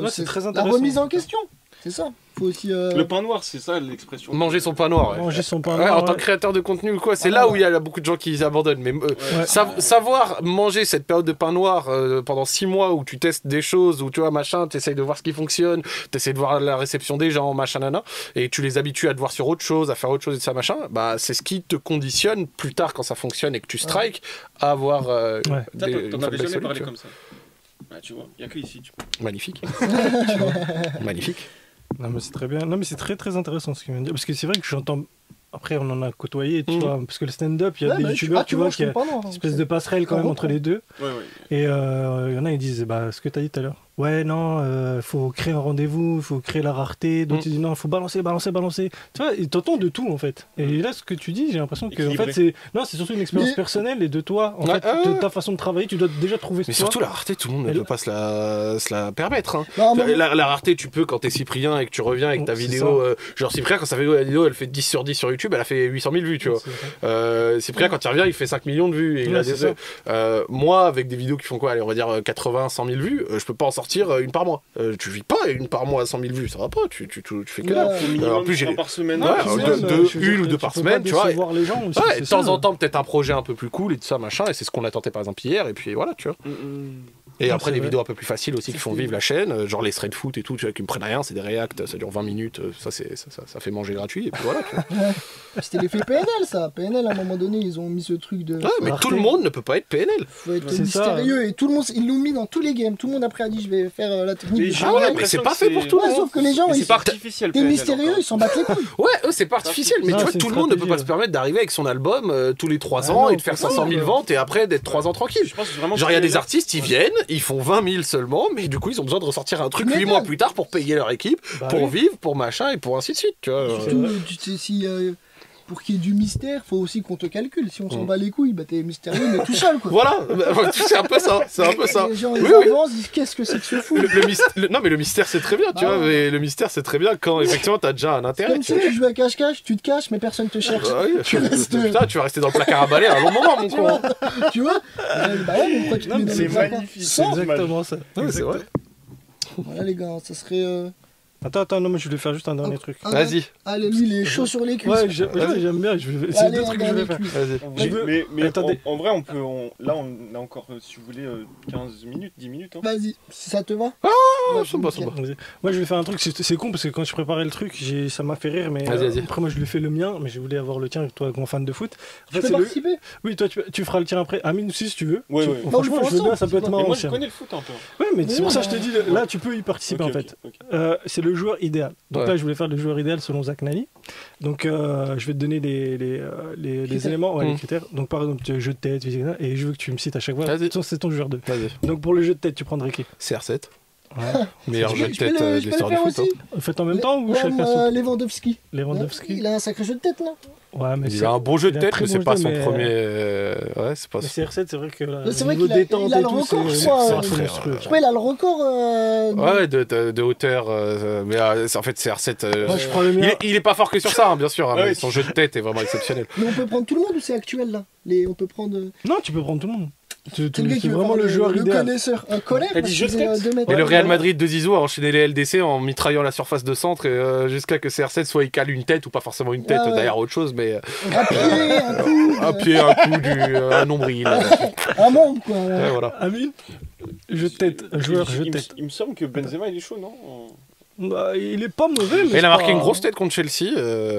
C'est très intéressant. La remise en question, c'est ça. Faut aussi, Le pain noir, c'est ça l'expression. Manger son pain noir. Ouais. Manger son pain noir. En tant que créateur de contenu ou quoi, c'est là où il y a beaucoup de gens qui abandonnent. Mais savoir manger cette période de pain noir pendant 6 mois où tu testes des choses, où tu vois, machin, tu essayes de voir ce qui fonctionne, tu essayes de voir la réception des gens, machin, nana, et tu les habitues à te voir sur autre chose, à faire autre chose et ça, machin, bah c'est ce qui te conditionne plus tard quand ça fonctionne et que tu strikes à avoir. T'en avais jamais parlé comme ça. Ah, tu vois, il n'y a que ici. Magnifique. Magnifique. Non, mais c'est très bien. Non, mais c'est très très intéressant ce qu'il vient de dire. Parce que c'est vrai que j'entends. Après, on en a côtoyé, tu vois. Parce que le stand-up, il y a des youtubeurs, tu vois, qui a une espèce de passerelle quand même entre les deux. Et il y en a, ils disent, ce que tu as dit tout à l'heure. Ouais, non, faut créer un rendez-vous, il faut créer la rareté. D'autres ils disent non, il faut balancer. Tu vois, t'entends de tout en fait. Et là, ce que tu dis, j'ai l'impression que en fait, c'est surtout une expérience personnelle et de toi, en fait, de ta façon de travailler, tu dois déjà trouver. Mais surtout la rareté, tout le monde ne peut pas se la permettre. Hein. La rareté, tu peux quand t'es Cyprien et que tu reviens avec ta vidéo. Genre Cyprien, quand sa vidéo, elle fait 10 sur 10 sur YouTube, elle a fait 800 000 vues, tu vois. Cyprien, quand il revient, il fait 5 millions de vues. Et il a moi, avec des vidéos qui font quoi, allez, on va dire 80, 100 000 vues, je peux pas en sortir une par mois. Tu vis pas une par mois à 100 000 vues, ça va pas, tu fais que là. En plus, j'ai par semaine. Une ou deux par semaine, tu vois. Les gens aussi, de temps en temps, peut-être un projet un peu plus cool et tout ça, machin, et c'est ce qu'on a tenté par exemple hier, et puis voilà, tu vois. Et après, des vidéos un peu plus faciles aussi qui font vivre la chaîne, genre les thread foot et tout, tu vois, qui me prennent rien, c'est des reacts, ça dure 20 minutes, ça fait manger gratuit, et puis voilà, tu vois. C'était l'effet PNL, ça. PNL, à un moment donné, ils ont mis ce truc de. Ouais, mais tout le monde ne peut pas être PNL. Faut être mystérieux, et tout le monde, ils l'ont mis dans tous les games. Tout le monde après a dit, je vais faire la technique. Mais c'est pas fait pour tout le monde. Sauf que les gens, c'est pas artificiel. T'es mystérieux, ils s'en battent les couilles. Ouais, c'est pas artificiel, mais tu vois, tout le monde ne peut pas se permettre d'arriver avec son album tous les 3 ans et de faire 500 000 ventes et après d'être 3 ans tranquille. Genre, il y a des artistes, ils viennent, ils font 20 000 seulement, mais du coup, ils ont besoin de ressortir un truc 8 mois plus tard pour payer leur équipe, pour vivre, pour machin et pour ainsi de suite, tu vois. Pour qu'il y ait du mystère, faut aussi qu'on te calcule. Si on s'en bat les couilles, t'es mystérieux, mais tout seul, quoi. Voilà, c'est un peu ça. Les gens, ils avancent, disent qu'est-ce que c'est que ce fou. Non, mais le mystère, c'est très bien, tu vois. Mais le mystère, c'est très bien quand effectivement t'as déjà un intérêt. Comme si tu joues à cache-cache, tu te caches, mais personne te cherche. Putain, tu vas rester dans le placard à balai un long moment, mon con. Tu vois mais pourquoi tu te mets dans le placard ? C'est exactement ça. C'est vrai. Voilà, les gars, ça serait. Attends, non, mais je voulais faire juste un dernier truc. Vas-y. Allez, lui, il est chaud sur les cuisses. Ouais, j'aime bien. C'est 2 trucs que je vais faire. Vas-y. Mais attendez. En vrai, là, on a encore, si vous voulez, 15 minutes, 10 minutes. Hein. Vas-y, si ça te va. Ça me va. Moi, je vais faire un truc. C'est con parce que quand je préparais le truc, ça m'a fait rire. Mais après, moi, je lui fais le mien. Mais je voulais avoir le tien, toi, grand fan de foot. Tu peux participer ? Oui, toi, tu feras le tien après. Amine aussi, si tu veux. Ouais. Franchement, je veux bien, ça peut être marrant. Moi, je connais le foot un peu. Ouais, mais c'est pour ça que je te dis, là, tu peux y participer en fait. C'est le joueur idéal. Donc là, je voulais faire le joueur idéal selon Zach Nani. Donc, je vais te donner les éléments, les critères. Donc, par exemple, jeu de tête, et je veux que tu me cites à chaque fois. C'est ton joueur 2. Donc, pour le jeu de tête, tu prendrais qui ? CR7. Meilleur jeu de tête de l'histoire du foot. Faites en même temps ou chacun son... Lewandowski. Il a un sacré jeu de tête, non ? Ouais, mais il a un bon jeu de tête, mais c'est pas son premier. Ouais, c'est pas. Mais CR7, c'est vrai que c'est vrai qu'il a le record, je crois. Je crois qu'il a le record. Ouais, de hauteur. Mais en fait, CR7. Moi, je prends le mien. Il est pas fort que sur ça, bien sûr. Mais son jeu de tête est vraiment exceptionnel. Mais on peut prendre tout le monde ou c'est actuel là ? On peut prendre. Non, tu peux prendre tout le monde. C'est vraiment le joueur idéal. Le connaisseur, un collègue. Et le Real Madrid de Zizou a enchaîné les LDC en mitraillant la surface de centre jusqu'à que CR7 soit il cale une tête ou pas forcément une tête derrière autre chose, mais un pied, un coup, un nombril. Un membre quoi. Ouais, voilà. Amine, jeu de tête, joueur jeu de tête. Il me semble que Benzema il est chaud, non ? Bah, il est pas mauvais, mais il a marqué une grosse tête contre Chelsea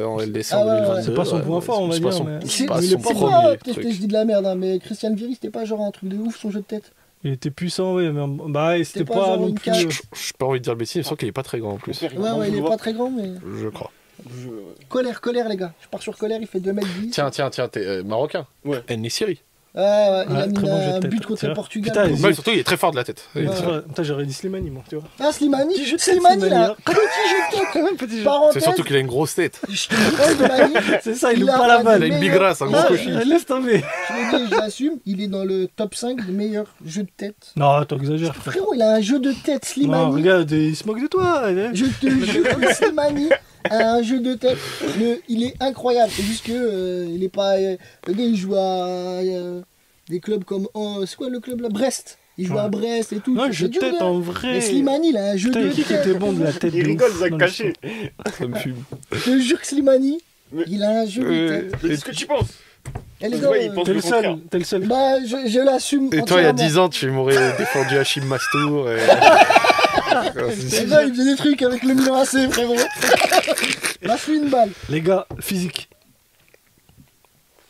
en LDC en 2022. C'est pas son point fort, on va dire. C'est pas son premier truc. Peut-être que je dis de la merde, mais Christian Vieri, c'était pas genre un truc de ouf son jeu de tête. Il était puissant, oui, mais bah, c'était pas non plus. J'ai pas envie de dire le Messi, il me semble qu'il est pas très grand en plus. Ouais, il est pas très grand, mais. Je crois. Colère, les gars. Je pars sur Colère, il fait 2m10. Tiens, t'es marocain. Ouais. En-Nesyri. Ouais, il a mis un but contre le Portugal. Putain, surtout, il est très fort de la tête. Putain, j'aurais dit Slimani, moi, tu vois. Ah, Slimani, là. Petit jeu de tête. C'est surtout qu'il a une grosse tête. Je te dis, Slimani. C'est ça, il loupe pas la balle. Il a une big race, un gros cochis. Laisse tomber. Je l'ai dit, je l'assume, il est dans le top 5 des meilleurs jeux de tête. Non, t'exagères. Frérot, il a un jeu de tête, Slimani. Non, regarde, il se moque de toi. Je te jure, Slimani a un jeu de tête. Il est incroyable. C'est juste que il est pas. Le gars, il joue à des clubs comme. C'est quoi le club là? Brest. Il joue à Brest et tout. Non, jeu de tête en vrai. Mais Slimani, il a un jeu de tête. Il était bon de la tête. Il rigole, Zach caché. Ça me fume. Je te jure que Slimani, il a un jeu de tête. Qu'est-ce que tu penses? Et les gars, t'es le seul. Bah, je l'assume. Et toi, il y a 10 ans, tu m'aurais défendu Hachim Mastour. Les gars, il faisait des trucs avec le Milan AC, frérot. Lâche-lui une balle. Les gars, physique.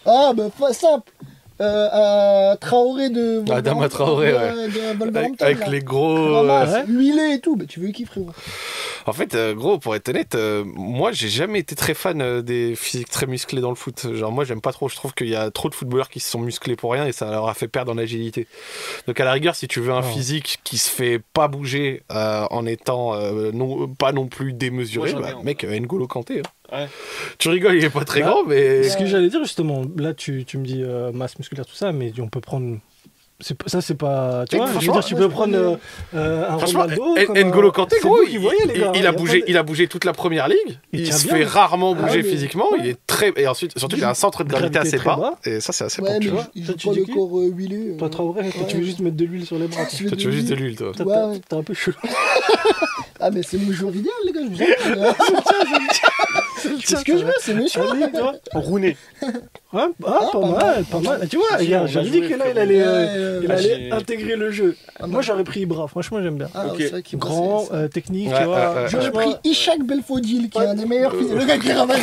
Ah, bah, simple. Traoré de. Adama Traoré, ouais. Avec les gros. Huilé et tout. Bah, tu veux qui, frérot? En fait, gros, pour être honnête, moi, j'ai jamais été très fan des physiques très musclés dans le foot. Genre, moi, j'aime pas trop. Je trouve qu'il y a trop de footballeurs qui se sont musclés pour rien et ça leur a fait perdre en agilité. Donc, à la rigueur, si tu veux un physique qui se fait pas bouger en étant pas non plus démesuré, mec, N'Golo Kanté. Hein. Ouais. Tu rigoles, il est pas très grand, mais. Ce que j'allais dire justement, là, tu me dis masse musculaire, tout ça, mais on peut prendre. Ça, c'est pas. Tu vois, je veux dire, tu peux prendre un Ronaldo. N'Golo Kanté, gros, il a bougé toute la première ligue. Il se fait rarement bouger physiquement. Il est très. Et ensuite, surtout, il a un centre de gravité assez bas. Et ça, c'est assez bon. Tu vois, il joue pas le corps huilé. Toi, Traoré, tu veux juste mettre de l'huile sur les bras. Toi, tu veux juste de l'huile, toi. T'es un peu chelou. Ah, mais c'est mon joueur idéal, les gars, je vous en c'est ce que je veux, c'est mes choix. Rouné. Ouais, pas mal. Tu vois, j'avais dit que là, il allait intégrer le jeu. Moi, j'aurais pris Ibra, franchement, j'aime bien. Grand, technique, tu vois. J'aurais pris Ishak Belfodil, qui est un des meilleurs fils. Le gars qui ramasse.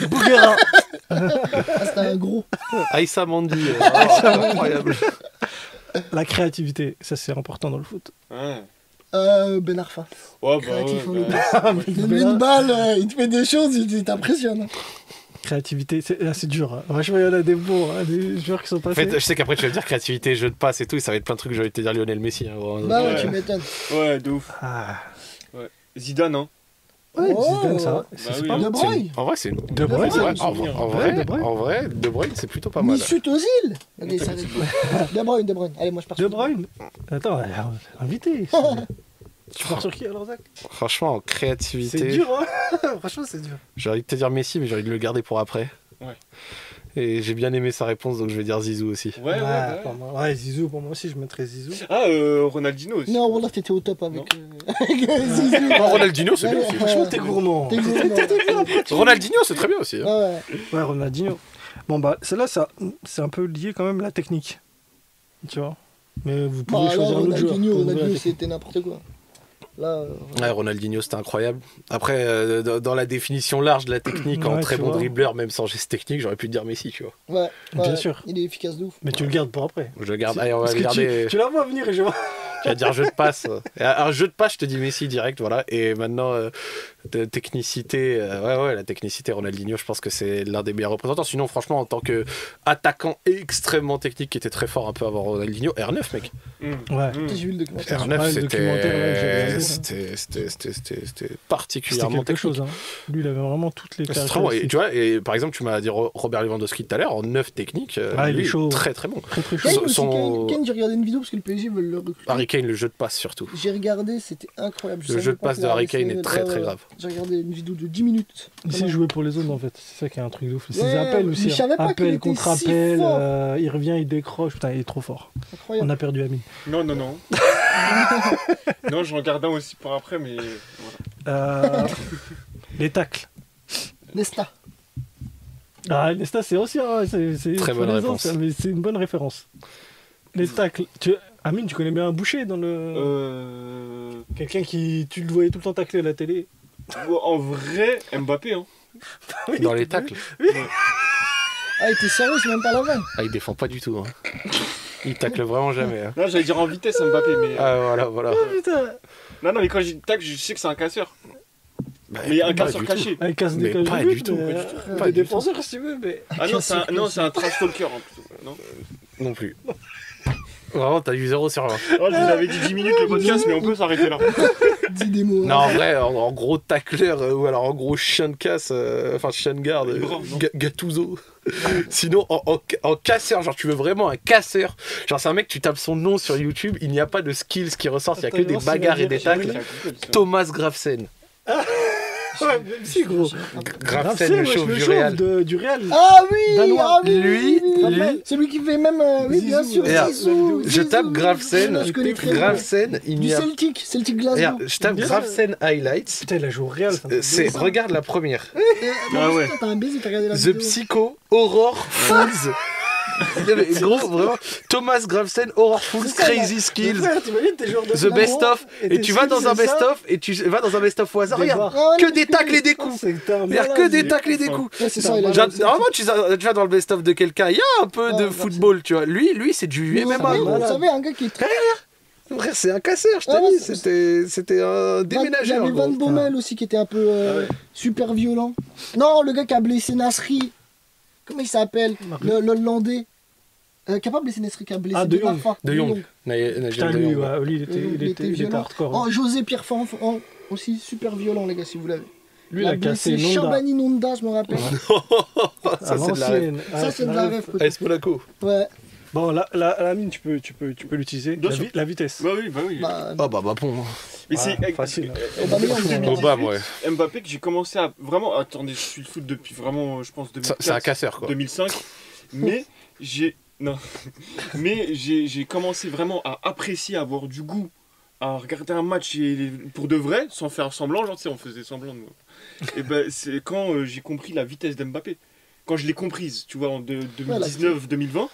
Bouguera. C'était un gros. Aïssa Mandi. Incroyable. La créativité, ça, c'est important dans le foot. Ben Arfa. Créatif, il te met une balle, il te fait des choses, il t'impressionne. Créativité, c'est dur. Hein. Franchement, il y en a des bons, des joueurs qui sont passés. En fait, je sais qu'après, tu vas dire créativité, jeu de passe et tout, et ça va être plein de trucs. J'ai envie de te dire Lionel Messi. Hein, bah ouais, tu m'étonnes. Ouais, de ouf. Ouais. Zidane, hein. Ouais, Zidane, ça va. C'est pas De Bruyne. En vrai, c'est. De Bruyne, en vrai, De Bruyne, c'est plutôt pas mal. Mesut Ozil. De Bruyne. Allez, moi je pars sur De Bruyne. Attends, invité. Tu pars sur qui alors, Zach? Franchement, en créativité. C'est dur, hein. Franchement, c'est dur. J'ai envie de te dire Messi, mais j'ai envie de le garder pour après. Ouais. Et j'ai bien aimé sa réponse, donc je vais dire Zizou aussi. Ouais, Zizou, pour moi aussi, je mettrais Zizou. Ah, Ronaldinho aussi. Non, voilà, t'étais au top avec Zizou. Ronaldinho, c'est bien aussi. Franchement, t'es gourmand. Ronaldinho, c'est très bien aussi. Ouais, Ronaldinho. Bon, bah, celle-là, c'est un peu lié quand même à la technique. Tu vois. Mais vous pouvez choisir un autre joueur. Ronaldinho, c'était n'importe quoi. Là, Ronaldinho, c'était incroyable. Après, dans la définition large de la technique, en très bon dribbleur, même sans geste technique, j'aurais pu te dire Messi, tu vois. Ouais, bien sûr. Il est efficace de ouf. Mais tu le gardes pour après. Je le garde. Allez, on va regarder. Tu la vois venir et je vois. Tu vas dire jeu de passe. Un jeu de passe, je te dis Messi direct, voilà. Et maintenant, de technicité, la technicité, Ronaldinho, je pense que c'est l'un des meilleurs représentants. Sinon, franchement, en tant qu'attaquant extrêmement technique qui était très fort un peu avant Ronaldinho, R9, mec. Ouais. J'ai vu le documentaire. R9, c'était particulièrement quelque chose. Hein. Lui, il avait vraiment toutes les caractéristiques. Et tu vois, et par exemple, tu m'as dit Robert Lewandowski tout à l'heure, en 9 techniques, il est chaud. Très très bon. Très chaud. Kane, j'ai regardé une vidéo parce que le PSG veut le recruter. Harry Kane, le jeu de passe surtout. J'ai regardé, c'était incroyable. Le jeu de passe de Harry Kane est très très grave. J'ai regardé une vidéo de 10 minutes. Il sait jouer pour les zones en fait, c'est ça qui est un truc de ouf. Ses appels aussi. Je savais pas appel contre appel, il revient, il décroche, putain, il est trop fort. Incroyable. On a perdu Amine. Non. Non, j'en garde un aussi pour après, mais voilà. Les tacles. Nesta. Nesta, c'est aussi c'est très bonne réponse. Mais c'est une bonne référence. Les tacles. Amine, tu connais bien un boucher dans le. Quelqu'un qui. Tu le voyais tout le temps tacler à la télé. En vrai, Mbappé, hein. Dans les tacles. Oui. Ah, il était sérieux, c'est même pas la vanne. Ah, il défend pas du tout. Hein. Il tacle vraiment jamais. Hein. Non, j'allais dire en vitesse Mbappé, mais. Ah, voilà. Oh putain. Non, mais quand je dis tacle, je sais que c'est un casseur. Bah, mais un casseur caché. Il casse des mais pas du tout. Pas des défenseurs, si tu veux, mais. Ah non, c'est un trash talker, hein, plutôt. Non, non plus. Vraiment, t'as eu 0 sur 20. Oh, je vous avais dit 10 minutes le podcast, mais on peut s'arrêter là. Dis des mots. Non, en vrai, en gros tacleur, ou alors en gros chien de casse, enfin chien de garde, Gattuso. Sinon, en casseur, genre tu veux vraiment un casseur, genre c'est un mec, tu tapes son nom sur YouTube, il n'y a pas de skills qui ressortent, il n'y a que des bagarres et des tacles. Thomas Gravesen. Ouais, même si, gros. Gravesen, le chauve du Real. Du Real. Ah oui, Danois. Lui. Celui qui fait même. Oui, bien sûr. Je tape Gravesen. Gravesen, il Du y a. Celtic Glasgow. Je tape Gravesen Highlights. Putain, il a joué au Real. Regarde la première. Ah ouais. T'as un baiser, t'as regardé la The vidéo. Psycho Horror Fools. Gros, vraiment, Thomas Gravesen, Horror Fools, Crazy Skills, The Best of, et tu vas dans un Best of, et tu vas dans un Best of au hasard, regarde, que des tacles et des coups. Regarde, que des tacles et des coups. C'est ça, il a. Normalement, tu vas dans le Best of de quelqu'un, il y a un peu de football, tu vois. Lui, c'est du MMA. Vous savez, un gars qui est très. Frère, c'est un casseur, je t'ai dit, c'était un déménageur. Il y avait Van Bommel aussi qui était un peu super violent. Non, le gars qui a blessé Nasri. Comment il s'appelle? Le Hollandais. Qui a pas blessé Nasri, qui a blessé De Jong. De Jong. Putain, lui, il était hardcore. Oh, José Pierre Fan, aussi super violent, les gars, si vous l'avez. Lui, il a cassé Nonda. Chambani Nonda, je me rappelle. Ça, c'est de la rêve. Ça, c'est de la rêve. AS Monaco. Ouais. Bon, la mine, tu peux l'utiliser. La vitesse. Bah oui. Bah bon. Mais c'est facile. Obama, ouais. Mbappé que j'ai commencé à vraiment. Attendez, je suis le foot depuis vraiment, je pense, 2004. C'est un casseur, quoi. 2005. Mais j'ai. Non. Mais j'ai commencé vraiment à apprécier, à avoir du goût, à regarder un match pour de vrai, sans faire semblant. Genre, tu sais, on faisait semblant de moi. Et ben, c'est quand j'ai compris la vitesse d'Mbappé. Quand je l'ai comprise, tu vois, en 2019-2020.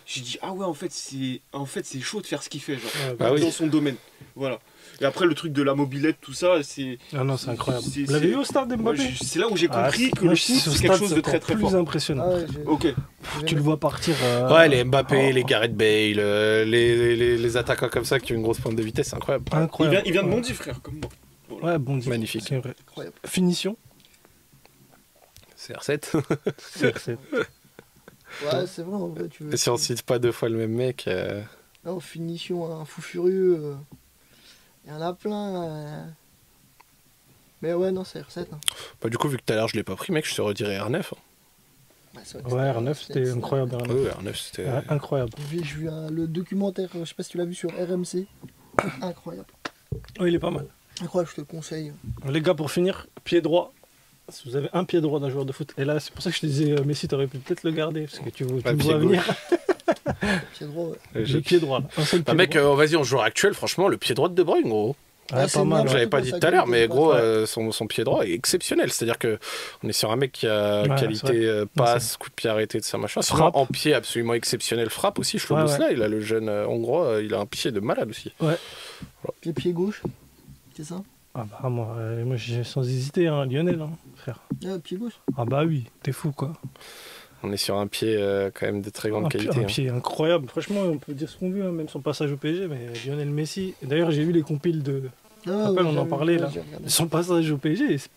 J'ai dit, ah ouais, en fait, c'est chaud de faire ce qu'il fait, genre, dans son domaine. Voilà. Et après, le truc de la mobilette, tout ça, c'est. Ah non, c'est incroyable. Vous l'avez vu au stade d'Mbappé? C'est là où j'ai compris que le foot, c'est quelque chose de très très fort. Plus impressionnant. Ah ouais, ok. Tu le vois partir. Ouais, les Mbappé, les Gareth Bale, les attaquants comme ça qui ont une grosse pointe de vitesse, c'est incroyable. Il vient de Bondy, frère, comme moi. Voilà. Ouais, Bondy. Magnifique. C'est vrai. Incroyable. Finition. CR7. CR7. Ouais, c'est vrai, en vrai, tu veux. Et si on cite pas deux fois le même mec. Non, finition, un fou furieux. Il y en a plein. Mais ouais, non, c'est R7. Hein. Bah, du coup, vu que tout à l'heure je l'ai pas pris, mec, je te redirais R9. Ouais, R9, c'était incroyable. R9, ouais, R9 c'était incroyable. J'ai vu le documentaire, je sais pas si tu l'as vu sur RMC. Incroyable. Oui, il est pas mal. Incroyable, je te le conseille. Les gars, pour finir, pied droit. Si vous avez un pied droit d'un joueur de foot, et là, c'est pour ça que je te disais, Messi, t'aurais pu peut-être le garder, parce que tu me vois venir. Pied droit, ouais. Le pied droit, là. Un seul pied mec, droit. vas-y, en joueur actuel, franchement, le pied droit de De Bruyne, gros. Ouais, pas mal. J'avais pas dit tout à l'heure, mais gros, son pied droit est exceptionnel. C'est-à-dire que on est sur un mec qui a qualité passe, coup de pied arrêté, de ça machin. Frappe. En pied absolument exceptionnel. Frappe aussi, Szoboszlai, il a le jeune hongrois, il a un pied de malade aussi. Ouais. Le pied gauche, c'est ça? Ah bah moi j'ai sans hésiter, hein, Lionel, hein, frère. Pied gauche? Ah bah oui, t'es fou quoi. On est sur un pied quand même de très grande qualité. Un pied incroyable. Franchement, on peut dire ce qu'on veut, hein, même son passage au PSG, mais Lionel Messi. D'ailleurs, j'ai vu les compiles de. On en parlait là. Son passage au PSG, c'est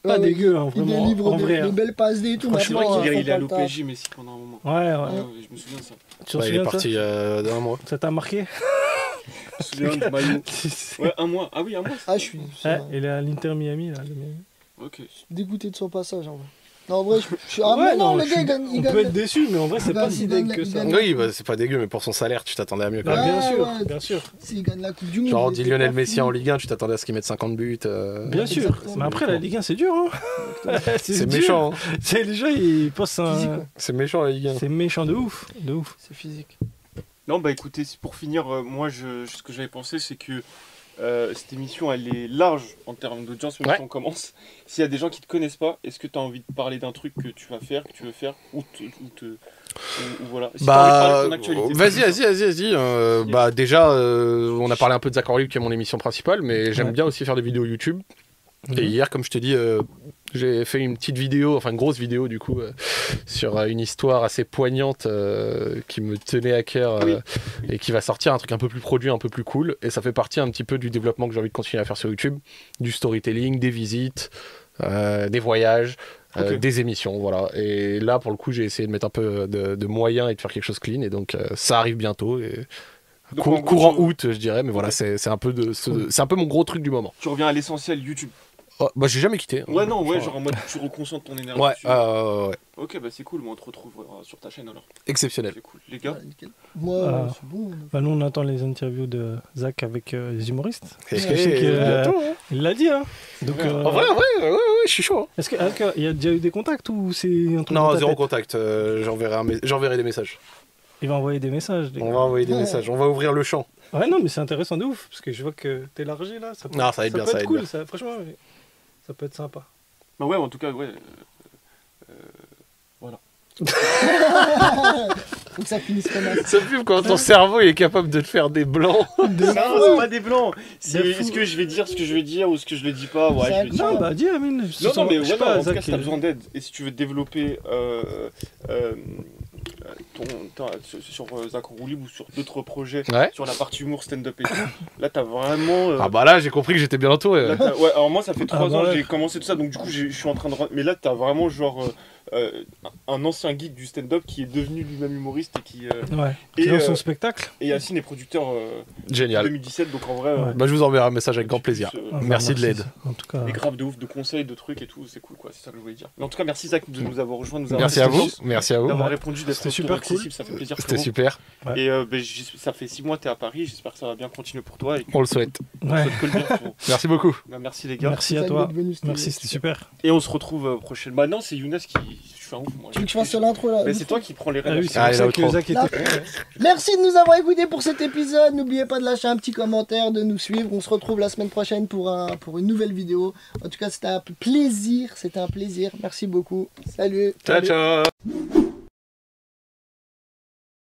pas dégueu, hein, vraiment. Il délivre en vrai, des belles passes et tout. C'est vrai qu'il est allé au PSG, Messi, pendant un moment. Ouais. Je me souviens de ça. Il est parti d'un mois. Ça t'a marqué? Je me souviens du maillot. Ouais, un mois. Ah oui, un mois. Ah, je suis. Il est à l'Inter Miami là. Ok. Je suis dégoûté de son passage en vrai. Non, en vrai, je suis. Ah, ouais, non, le gars, il gagne. On peut être déçu, mais en vrai, c'est pas si dégueu que ça. Oui, bah, c'est pas dégueu, mais pour son salaire, tu t'attendais à mieux quand même. Bien sûr. S'il gagne la Coupe du Monde. Genre, on dit Lionel Messi en Ligue 1, tu t'attendais à ce qu'il mette 50 buts. Bien sûr. Mais après, la Ligue 1, c'est dur. Hein. C'est méchant. Les gens, ils passent un. C'est méchant, la Ligue 1. C'est méchant de ouf. C'est physique. Non, bah écoutez, pour finir, moi, ce que j'avais pensé, c'est que cette émission, elle est large en termes d'audience, même si on commence. S'il y a des gens qui te connaissent pas, est-ce que tu as envie de parler d'un truc que tu vas faire, que tu veux faire, ou voilà. Si bah, vas-y. Bah déjà, on a parlé un peu de Zach Orlib qui est mon émission principale, mais j'aime bien aussi faire des vidéos YouTube. Et hier, comme je te dis, j'ai fait une petite vidéo, enfin une grosse vidéo du coup, sur une histoire assez poignante qui me tenait à cœur et qui va sortir un truc un peu plus produit, un peu plus cool. Et ça fait partie un petit peu du développement que j'ai envie de continuer à faire sur YouTube, du storytelling, des visites, des voyages, des émissions, voilà. Et là, pour le coup, j'ai essayé de mettre un peu de moyens et de faire quelque chose clean. Et donc, ça arrive bientôt. Et... courant août, je dirais, mais voilà, c'est un peu c'est un peu mon gros truc du moment. Tu reviens à l'essentiel YouTube. Oh, bah j'ai jamais quitté. Ouais, non, ouais, genre en mode tu reconcentres ton énergie. Ouais, ouais. Ok, bah c'est cool, mais on te retrouve sur ta chaîne alors. Exceptionnel. C'est cool. Les gars moi, c'est bon. Bah nous on attend les interviews de Zach avec les humoristes. Est-ce que il l'a dit, hein. Donc, en vrai, je suis chaud. Est-ce qu'il y a déjà eu des contacts ou c'est un truc? Non, zéro contact. J'enverrai des messages. Il va envoyer des messages. On va envoyer des messages. On va ouvrir le champ. Ouais, non, mais c'est intéressant de ouf parce que je vois que t'es élargi là. Ça peut, non, ça va être bien, ça va être cool. Ça, franchement, ça peut être sympa. Bah ouais, en tout cas, ouais. Voilà. Faut que ça finisse comme ça. Ça pue quand ton cerveau est capable de te faire des blancs. Non, c'est pas des blancs. C'est est-ce que je vais dire ce que je veux dire ou ce que je le dis pas. Ouais, je le dis. Non, bah dis Amine. Non, mais ouais, en tout cas, si t'as besoin d'aide et si tu veux développer sur Zach Orlib ou sur d'autres projets, sur la partie humour, stand-up et tout, là t'as vraiment. Ah bah là j'ai compris que j'étais bien entouré. Là, ouais, alors moi ça fait 3 ans que j'ai commencé tout ça, donc du coup je suis en train de. Mais là t'as vraiment genre un ancien geek du stand-up qui est devenu lui-même humoriste et qui. Et dans son spectacle. Et Yacine est producteur. Génial. 2017, donc en vrai. Bah je vous enverrai un message avec grand plaisir. Merci de l'aide. En tout cas. Et grave de ouf, de conseils, de trucs et tout, c'est cool quoi, c'est ça que je voulais dire. Mais en tout cas merci Zach de nous avoir rejoint, Merci à vous. Merci à vous. D'avoir répondu, d'être super accessible, cool. Ça fait plaisir. C'était super. Et ça fait 6 mois que t'es à Paris, j'espère que ça va bien continuer pour toi. On le souhaite. Merci beaucoup. Merci les gars. Merci à toi. Merci, c'était super. Et on se retrouve prochainement. Bah non, c'est Younes qui. Je suis un ouf moi. Tu veux que je fasse l'intro là? Mais c'est toi qui prends les rênes. Ah oui, c'est ça que Zach était. Merci de nous avoir écoutés pour cet épisode. N'oubliez pas de lâcher un petit commentaire, de nous suivre. On se retrouve la semaine prochaine pour une nouvelle vidéo. En tout cas, c'était un plaisir. Merci beaucoup. Salut. Ciao, ciao.